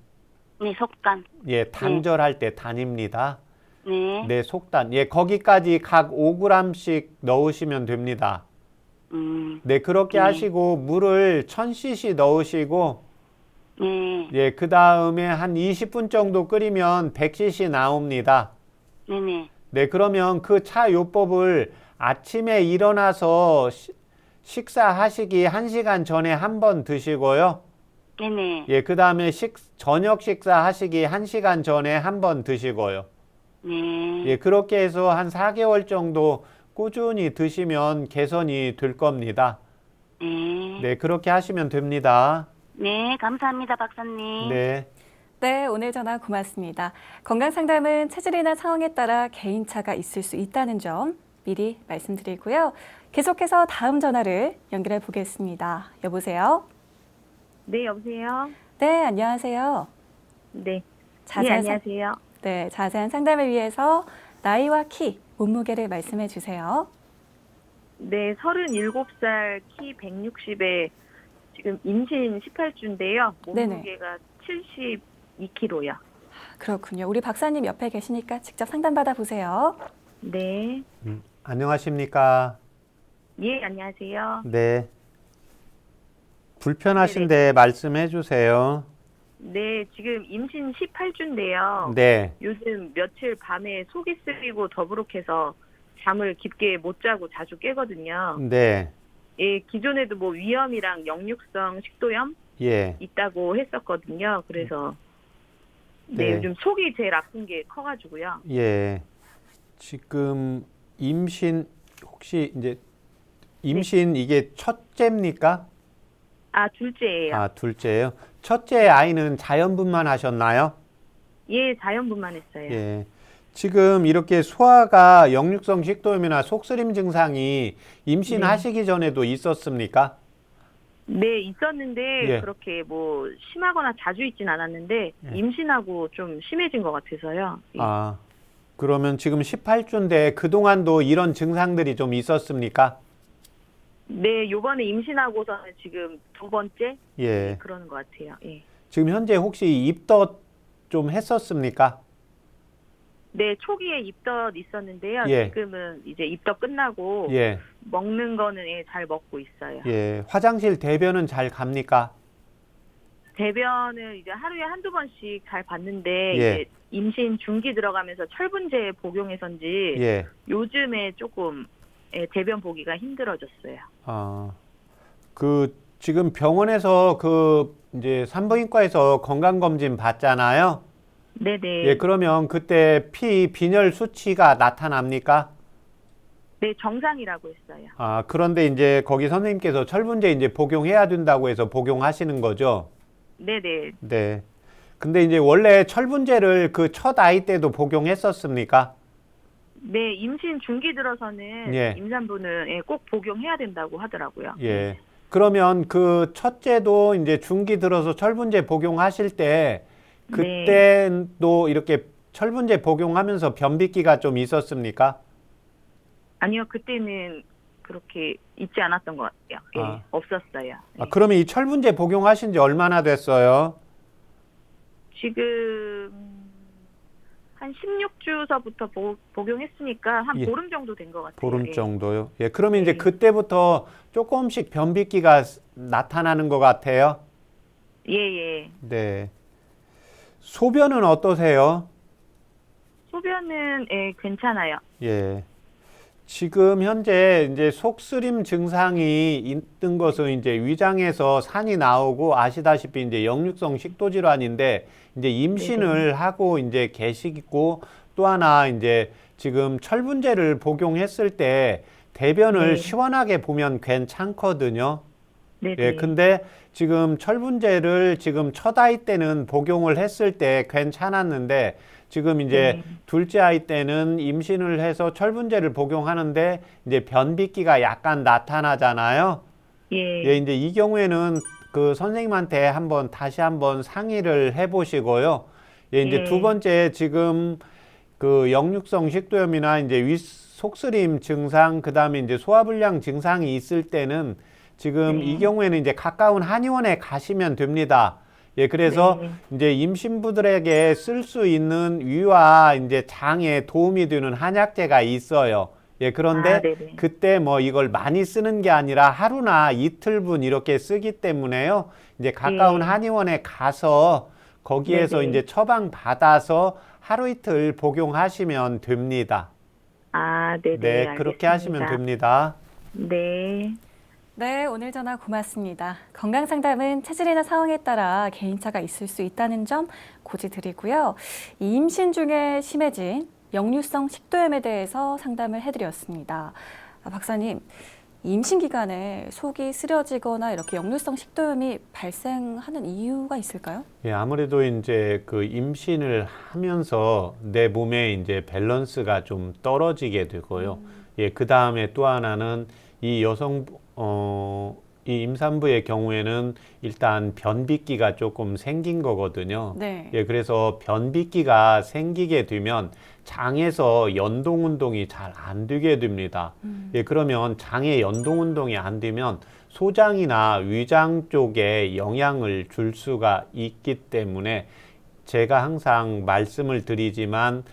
네, 속간. 예, 단절할 때 단입니다. 네. 네, 속단. 예, 거기까지 각 5g씩 넣으시면 됩니다. 네, 그렇게 하시고 물을 1000cc 넣으시고 네. 예, 그 다음에 한 20분 정도 끓이면 100cc 나옵니다. 네네. 네, 그러면 그 차 요법을 아침에 일어나서 식사하시기 1시간 전에 한 번 드시고요. 네네. 예, 그 다음에 저녁 식사하시기 1시간 전에 한 번 드시고요. 네. 예, 그렇게 해서 한 4개월 정도 꾸준히 드시면 개선이 될 겁니다. 네. 네, 그렇게 하시면 됩니다. 네, 감사합니다, 박사님. 네. 네, 오늘 전화 고맙습니다. 건강상담은 체질이나 상황에 따라 개인차가 있을 수 있다는 점 미리 말씀드리고요. 계속해서 다음 전화를 연결해 보겠습니다. 여보세요? 네, 여보세요? 네, 안녕하세요. 네. 자세한 네, 안녕하세요. 네, 자세한 상담을 위해서 나이와 키, 몸무게를 말씀해 주세요. 네, 37살 키 160에 지금 임신 18주인데요. 네네. 몸무게가 72kg요. 그렇군요. 우리 박사님 옆에 계시니까 직접 상담 받아보세요. 네. 안녕하십니까? 예, 안녕하세요. 네. 불편하신데 말씀해 주세요. 네, 지금 임신 18주인데요. 네. 요즘 며칠 밤에 속이 쓰리고 더부룩해서 잠을 깊게 못 자고 자주 깨거든요. 네. 예, 기존에도 뭐 위염이랑 역류성 식도염 예. 있다고 했었거든요. 그래서 네. 요즘 속이 제일 아픈 게 커가지고요. 예. 지금 혹시 이제 임신 이게 첫째입니까? 아, 둘째예요. 아, 둘째예요. 첫째 아이는 자연분만 하셨나요? 예, 자연분만 했어요. 예. 지금 이렇게 소아가 역류성 식도염이나 속쓰림 증상이 임신하시기 전에도 있었습니까? 네, 있었는데 예. 그렇게 뭐 심하거나 자주 있진 않았는데 예. 임신하고 좀 심해진 것 같아서요. 예. 아, 그러면 지금 18주인데 그동안도 이런 증상들이 좀 있었습니까? 네, 요번에 임신하고서는 지금 두 번째 예. 그러는 것 같아요. 예. 지금 현재 혹시 입덧 좀 했었습니까? 네, 초기에 입덧 있었는데요. 예. 지금은 이제 입덧 끝나고 예. 먹는 거는 잘 먹고 있어요. 예. 화장실 대변은 잘 갑니까? 대변을 이제 하루에 한두 번씩 잘 봤는데 예. 이제 임신 중기 들어가면서 철분제 복용해서인지 예. 요즘에 조금 대변 보기가 힘들어졌어요. 아, 지금 병원에서 이제 산부인과에서 건강검진 받잖아요. 네네. 예, 그러면 그때 빈혈 수치가 나타납니까? 네, 정상이라고 했어요. 아, 그런데 이제 거기 선생님께서 철분제 이제 복용해야 된다고 해서 복용하시는 거죠? 네네. 네. 근데 이제 원래 철분제를 그 첫 아이 때도 복용했었습니까? 네, 임신 중기 들어서는 예. 임산부는 꼭 복용해야 된다고 하더라고요. 예. 그러면 그 첫째도 이제 중기 들어서 철분제 복용하실 때 그때도 이렇게 철분제 복용하면서 변비기가 좀 있었습니까? 아니요, 그때는 그렇게 있지 않았던 것 같아요. 예, 아. 없었어요. 아, 그러면 이 철분제 복용하신 지 얼마나 됐어요? 지금 한 16주서부터 복용했으니까 한 예. 보름 정도 된 것 같아요. 보름 예. 정도요? 예, 그러면 이제 네. 그때부터 조금씩 변비기가 나타나는 것 같아요? 예. 네. 소변은 어떠세요? 소변은 괜찮아요. 예. 지금 현재 이제 속쓰림 증상이 있는 것은 이제 위장에서 산이 나오고 아시다시피 이제 역류성 식도 질환인데 이제 임신을 하고 이제 계시고 또 하나 이제 지금 철분제를 복용했을 때 대변을 네. 시원하게 보면 괜찮거든요. 네네. 예, 근데 지금 철분제를 지금 첫 아이 때는 복용을 했을 때 괜찮았는데 지금 이제 둘째 아이 때는 임신을 해서 철분제를 복용하는데 이제 변비기가 약간 나타나잖아요. 예. 예, 이제 이 경우에는 그 선생님한테 다시 한번 상의를 해보시고요. 예, 이제 예. 두 번째 지금 그 역류성 식도염이나 이제 속쓰림 증상, 그 다음에 이제 소화불량 증상이 있을 때는 지금 이 경우에는 이제 가까운 한의원에 가시면 됩니다. 예, 그래서 이제 임신부들에게 쓸 수 있는 위와 이제 장에 도움이 되는 한약재가 있어요. 예, 그런데 그때 뭐 이걸 많이 쓰는 게 아니라 하루나 이틀분 이렇게 쓰기 때문에요. 이제 가까운 한의원에 가서 거기에서 이제 처방 받아서 하루 이틀 복용하시면 됩니다. 아, 네네. 네, 알겠습니다. 그렇게 하시면 됩니다. 네. 네, 오늘 전화 고맙습니다. 건강상담은 체질이나 상황에 따라 개인차가 있을 수 있다는 점 고지드리고요. 이 임신 중에 심해진 역류성 식도염에 대해서 상담을 해드렸습니다. 박사님, 임신 기간에 속이 쓰려지거나 이렇게 역류성 식도염이 발생하는 이유가 있을까요? 예, 아무래도 이제 그 임신을 하면서 내 몸에 이제 밸런스가 좀 떨어지게 되고요. 예, 그 다음에 또 하나는 이 이 임산부의 경우에는 일단 변비기가 조금 생긴 거거든요. 네. 예, 그래서 변비기가 생기게 되면 장에서 연동 운동이 잘 안 되게 됩니다. 예, 그러면 장의 연동 운동이 안 되면 소장이나 위장 쪽에 영향을 줄 수가 있기 때문에 제가 항상 말씀을 드리지만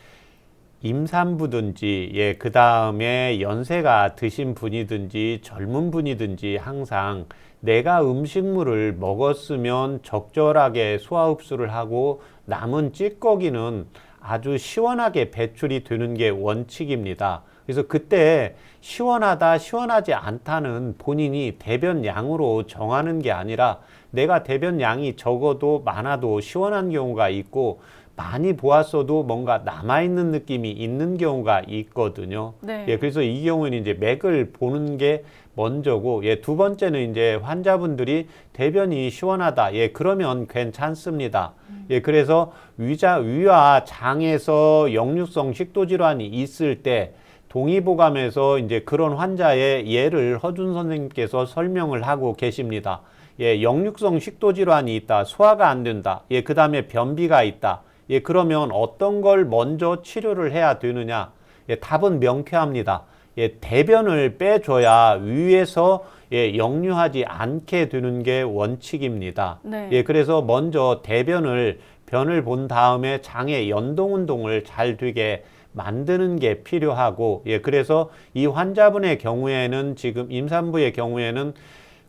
임산부든지 예, 그 다음에 연세가 드신 분이든지 젊은 분이든지 항상 내가 음식물을 먹었으면 적절하게 소화 흡수를 하고 남은 찌꺼기는 아주 시원하게 배출이 되는 게 원칙입니다. 그래서 그때 시원하다, 시원하지 않다는 본인이 대변 양으로 정하는 게 아니라 내가 대변 양이 적어도 많아도 시원한 경우가 있고 많이 보았어도 뭔가 남아있는 느낌이 있는 경우가 있거든요. 네. 예, 그래서 이 경우는 이제 맥을 보는 게 먼저고, 예, 두 번째는 이제 환자분들이 대변이 시원하다. 예, 그러면 괜찮습니다. 예, 그래서 위와 장에서 역류성 식도 질환이 있을 때 동의보감에서 이제 그런 환자의 예를 허준 선생님께서 설명을 하고 계십니다. 예, 역류성 식도 질환이 있다. 소화가 안 된다. 예, 그 다음에 변비가 있다. 예, 그러면 어떤 걸 먼저 치료를 해야 되느냐? 예, 답은 명쾌합니다. 예, 대변을 빼줘야 위에서 예, 역류하지 않게 되는 게 원칙입니다. 네. 예, 그래서 먼저 변을 본 다음에 장의 연동 운동을 잘 되게 만드는 게 필요하고, 예, 그래서 이 환자분의 경우에는 지금 임산부의 경우에는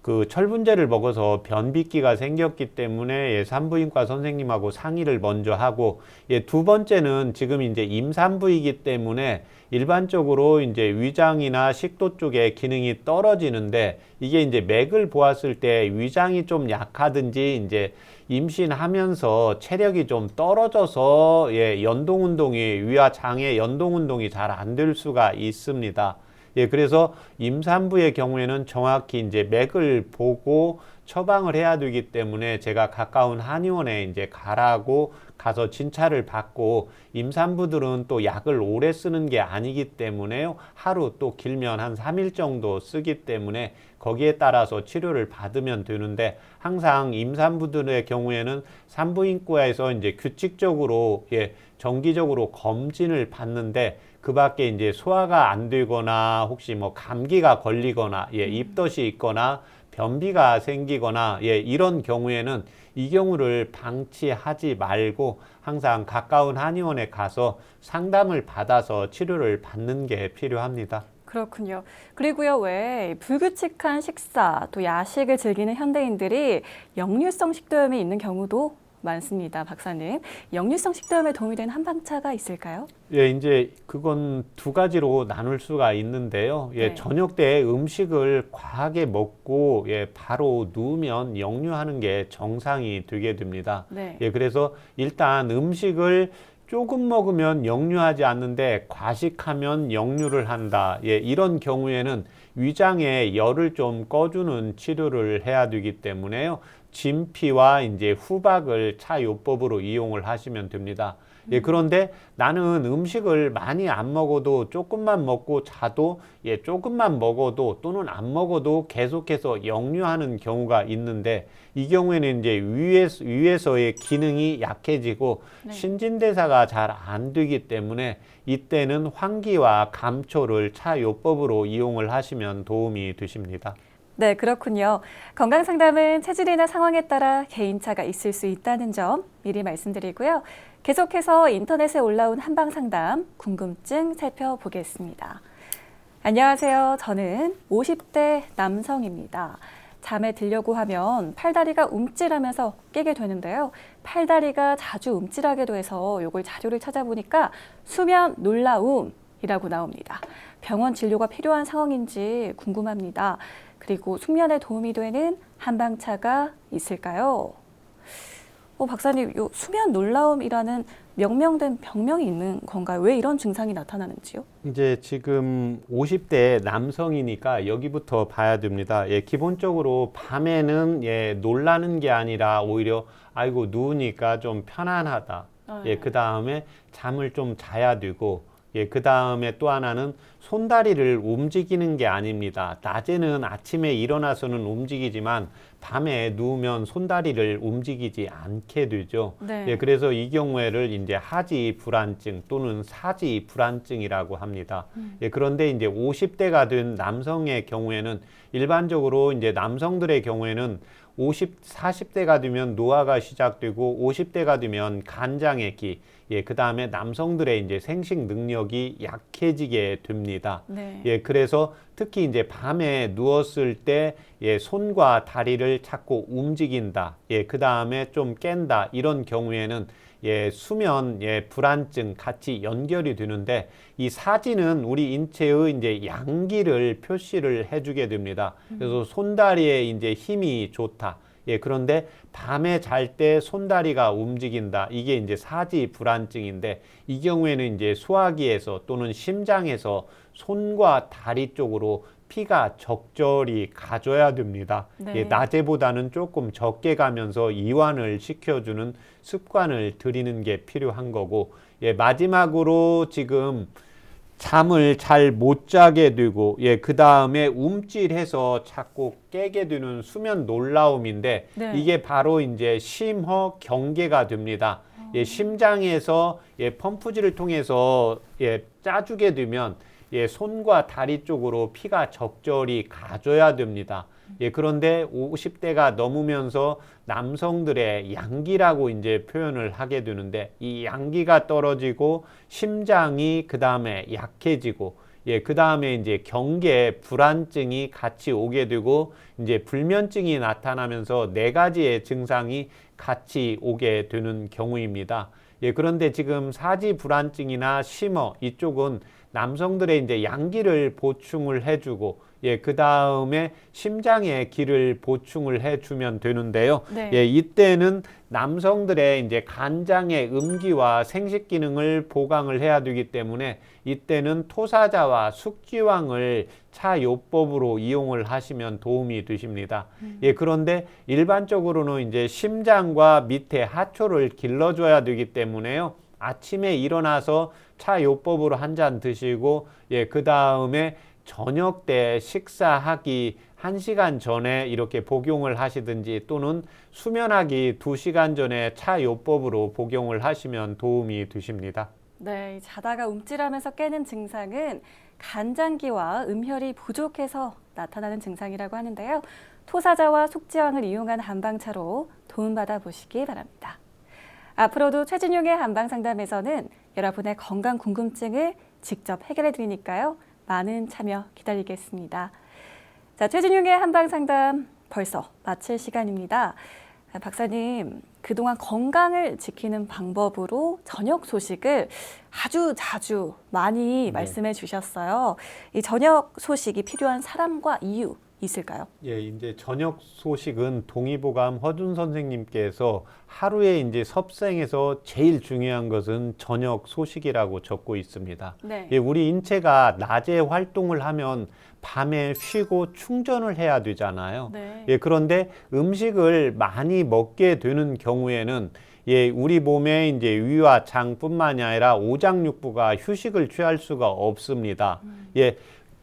그 철분제를 먹어서 변비기가 생겼기 때문에 예, 산부인과 선생님하고 상의를 먼저 하고, 예, 두 번째는 지금 이제 임산부이기 때문에 일반적으로 이제 위장이나 식도 쪽에 기능이 떨어지는데 이게 이제 맥을 보았을 때 위장이 좀 약하든지 이제 임신하면서 체력이 좀 떨어져서 예, 연동 운동이 위와 장의 연동 운동이 잘 안 될 수가 있습니다. 예, 그래서 임산부의 경우에는 정확히 이제 맥을 보고 처방을 해야 되기 때문에 제가 가까운 한의원에 이제 가서 진찰을 받고, 임산부들은 또 약을 오래 쓰는 게 아니기 때문에 하루 또 길면 한 3일 정도 쓰기 때문에 거기에 따라서 치료를 받으면 되는데, 항상 임산부들의 경우에는 산부인과에서 이제 규칙적으로 예, 정기적으로 검진을 받는데 그 밖에 이제 소화가 안 되거나 혹시 뭐 감기가 걸리거나 예, 입덧이 있거나 변비가 생기거나 예, 이런 경우에는 이 경우를 방치하지 말고 항상 가까운 한의원에 가서 상담을 받아서 치료를 받는 게 필요합니다. 그렇군요. 그리고요, 왜 불규칙한 식사, 또 야식을 즐기는 현대인들이 역류성 식도염이 있는 경우도 많습니다. 박사님, 역류성 식도염에 도움이 되는 한방차가 있을까요? 예, 이제 그건 두 가지로 나눌 수가 있는데요. 예, 네. 저녁 때 음식을 과하게 먹고 예, 바로 누우면 역류하는 게 정상이 되게 됩니다. 네. 예, 그래서 일단 음식을 조금 먹으면 역류하지 않는데 과식하면 역류를 한다. 예, 이런 경우에는 위장에 열을 좀 꺼주는 치료를 해야 되기 때문에요. 진피와 이제 후박을 차요법으로 이용을 하시면 됩니다. 예, 그런데 나는 음식을 많이 안 먹어도 조금만 먹고 자도 예, 조금만 먹어도 또는 안 먹어도 계속해서 역류하는 경우가 있는데 이 경우에는 이제 위에서의 기능이 약해지고 네. 신진대사가 잘 안 되기 때문에 이때는 환기와 감초를 차요법으로 이용을 하시면 도움이 되십니다. 네, 그렇군요. 건강상담은 체질이나 상황에 따라 개인차가 있을 수 있다는 점 미리 말씀드리고요. 계속해서 인터넷에 올라온 한방상담 궁금증 살펴보겠습니다. 안녕하세요. 저는 50대 남성입니다. 잠에 들려고 하면 팔다리가 움찔하면서 깨게 되는데요. 팔다리가 자주 움찔하게 돼서 이걸 자료를 찾아보니까 수면 놀라움이라고 나옵니다. 병원 진료가 필요한 상황인지 궁금합니다. 그리고 숙면에 도움이 되는 한방차가 있을까요? 박사님, 요 수면 놀라움이라는 명명된 병명이 있는 건가요? 왜 이런 증상이 나타나는지요? 이제 지금 50대 남성이니까 여기부터 봐야 됩니다. 예, 기본적으로 밤에는 예, 놀라는 게 아니라 오히려 아이고 누우니까 좀 편안하다. 예, 그 다음에 잠을 좀 자야 되고 예, 그 다음에 또 하나는 손다리를 움직이는 게 아닙니다. 낮에는 아침에 일어나서는 움직이지만 밤에 누우면 손다리를 움직이지 않게 되죠. 네. 예, 그래서 이 경우에를 이제 하지 불안증 또는 사지 불안증이라고 합니다. 예, 그런데 이제 50대가 된 남성의 경우에는 일반적으로 이제 남성들의 경우에는 40대가 되면 노화가 시작되고 50대가 되면 간장의 기, 예, 그 다음에 남성들의 이제 생식 능력이 약해지게 됩니다. 네. 예, 그래서 특히 이제 밤에 누웠을 때 예, 손과 다리를 자꾸 움직인다. 예, 그 다음에 좀 깬다. 이런 경우에는 예, 수면 예, 불안증 같이 연결이 되는데 이 사지는 우리 인체의 이제 양기를 표시를 해주게 됩니다. 그래서 손다리에 이제 힘이 좋다. 예, 그런데 밤에 잘 때 손다리가 움직인다. 이게 이제 사지 불안증인데 이 경우에는 이제 소화기에서 또는 심장에서 손과 다리 쪽으로 피가 적절히 가줘야 됩니다. 네. 예, 낮에보다는 조금 적게 가면서 이완을 시켜주는 습관을 들이는 게 필요한 거고, 예, 마지막으로 지금 잠을 잘 못 자게 되고, 예, 그 다음에 움찔해서 자꾸 깨게 되는 수면 놀라움인데, 네. 이게 바로 이제 심허 경계가 됩니다. 예, 심장에서 예, 펌프질을 통해서 예, 짜주게 되면 예, 손과 다리 쪽으로 피가 적절히 가줘야 됩니다. 예, 그런데 50대가 넘으면서 남성들의 양기라고 이제 표현을 하게 되는데 이 양기가 떨어지고 심장이 그 다음에 약해지고 예, 그 다음에 이제 경계 불안증이 같이 오게 되고 이제 불면증이 나타나면서 4가지의 증상이 같이 오게 되는 경우입니다. 예, 그런데 지금 사지 불안증이나 심어 이쪽은 남성들의 이제 양기를 보충을 해주고 예, 그 다음에 심장의 기를 보충을 해주면 되는데요. 네. 예, 이때는 남성들의 이제 간장의 음기와 생식 기능을 보강을 해야 되기 때문에 이때는 토사자와 숙지황을 차요법으로 이용을 하시면 도움이 되십니다. 예, 그런데 일반적으로는 이제 심장과 밑에 하초를 길러줘야 되기 때문에요. 아침에 일어나서 차요법으로 한 잔 드시고 예, 그 다음에 저녁 때 식사하기 1시간 전에 이렇게 복용을 하시든지 또는 수면하기 2시간 전에 차요법으로 복용을 하시면 도움이 되십니다. 네, 자다가 움찔하면서 깨는 증상은 간장기와 음혈이 부족해서 나타나는 증상이라고 하는데요. 토사자와 숙지황을 이용한 한방차로 도움받아 보시기 바랍니다. 앞으로도 최진용의 한방상담에서는 여러분의 건강 궁금증을 직접 해결해 드리니까요. 많은 참여 기다리겠습니다. 자, 최진용의 한방상담 벌써 마칠 시간입니다. 박사님, 그동안 건강을 지키는 방법으로 저녁 소식을 아주 자주 많이 말씀해 주셨어요. 이 저녁 소식이 필요한 사람과 이유 있을까요? 예, 이제 저녁 소식은 동의보감 허준 선생님께서 하루에 이제 섭생에서 제일 중요한 것은 저녁 소식이라고 적고 있습니다. 네. 예, 우리 인체가 낮에 활동을 하면 밤에 쉬고 충전을 해야 되잖아요. 네. 예, 그런데 음식을 많이 먹게 되는 경우에는 예, 우리 몸에 이제 위와 장뿐만이 아니라 오장육부가 휴식을 취할 수가 없습니다. 예,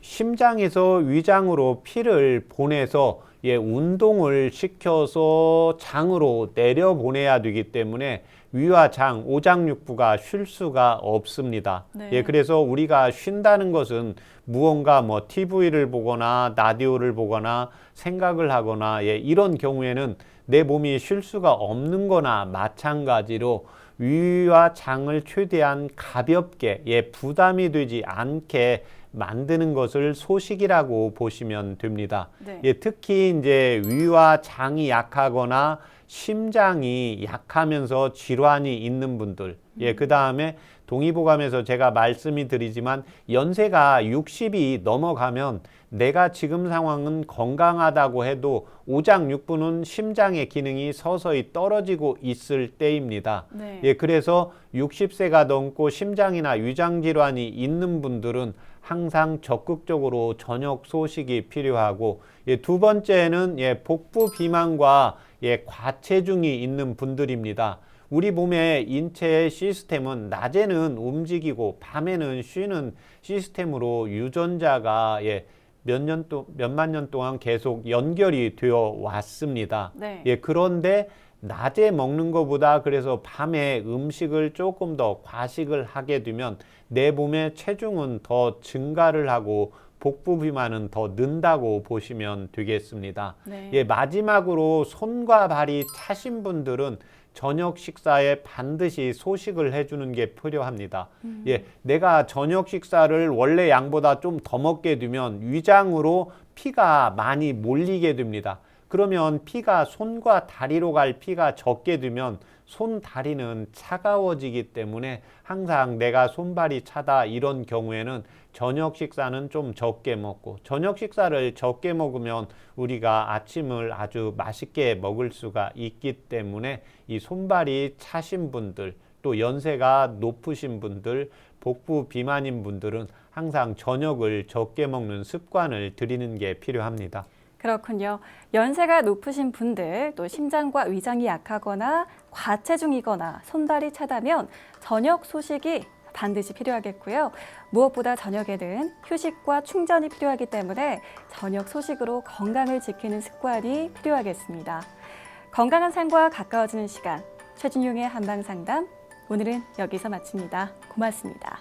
심장에서 위장으로 피를 보내서 예, 운동을 시켜서 장으로 내려보내야 되기 때문에 위와 장, 오장육부가 쉴 수가 없습니다. 네. 예, 그래서 우리가 쉰다는 것은 무언가 뭐 TV를 보거나 라디오를 보거나 생각을 하거나 예, 이런 경우에는 내 몸이 쉴 수가 없는 거나 마찬가지로 위와 장을 최대한 가볍게 예, 부담이 되지 않게 만드는 것을 소식이라고 보시면 됩니다. 네. 예, 특히 이제 위와 장이 약하거나 심장이 약하면서 질환이 있는 분들, 예, 그 다음에 동의보감에서 제가 말씀이 드리지만 연세가 60이 넘어가면 내가 지금 상황은 건강하다고 해도 오장육부는 심장의 기능이 서서히 떨어지고 있을 때입니다. 네. 예, 그래서 60세가 넘고 심장이나 위장 질환이 있는 분들은 항상 적극적으로 저녁 소식이 필요하고 예, 두 번째는 예, 복부 비만과 과체중이 있는 분들입니다. 우리 몸의 인체의 시스템은 낮에는 움직이고 밤에는 쉬는 시스템으로 유전자가 몇만 년 동안 계속 연결이 되어 왔습니다. 네. 그런데 낮에 먹는 것보다 그래서 밤에 음식을 조금 더 과식을 하게 되면 내 몸의 체중은 더 증가를 하고 복부 비만은 더 는다고 보시면 되겠습니다. 네. 마지막으로 손과 발이 차신 분들은 저녁 식사에 반드시 소식을 해주는 게 필요합니다. 내가 저녁 식사를 원래 양보다 좀 더 먹게 되면 위장으로 피가 많이 몰리게 됩니다. 그러면 피가 손과 다리로 갈 피가 적게 되면 손, 다리는 차가워지기 때문에 항상 내가 손발이 차다 이런 경우에는 저녁 식사는 좀 적게 먹고, 저녁 식사를 적게 먹으면 우리가 아침을 아주 맛있게 먹을 수가 있기 때문에 이 손발이 차신 분들, 또 연세가 높으신 분들, 복부 비만인 분들은 항상 저녁을 적게 먹는 습관을 들이는 게 필요합니다. 그렇군요. 연세가 높으신 분들, 또 심장과 위장이 약하거나 과체중이거나 손발이 차다면 저녁 소식이 반드시 필요하겠고요. 무엇보다 저녁에는 휴식과 충전이 필요하기 때문에 저녁 소식으로 건강을 지키는 습관이 필요하겠습니다. 건강한 삶과 가까워지는 시간, 최진용의 한방상담, 오늘은 여기서 마칩니다. 고맙습니다.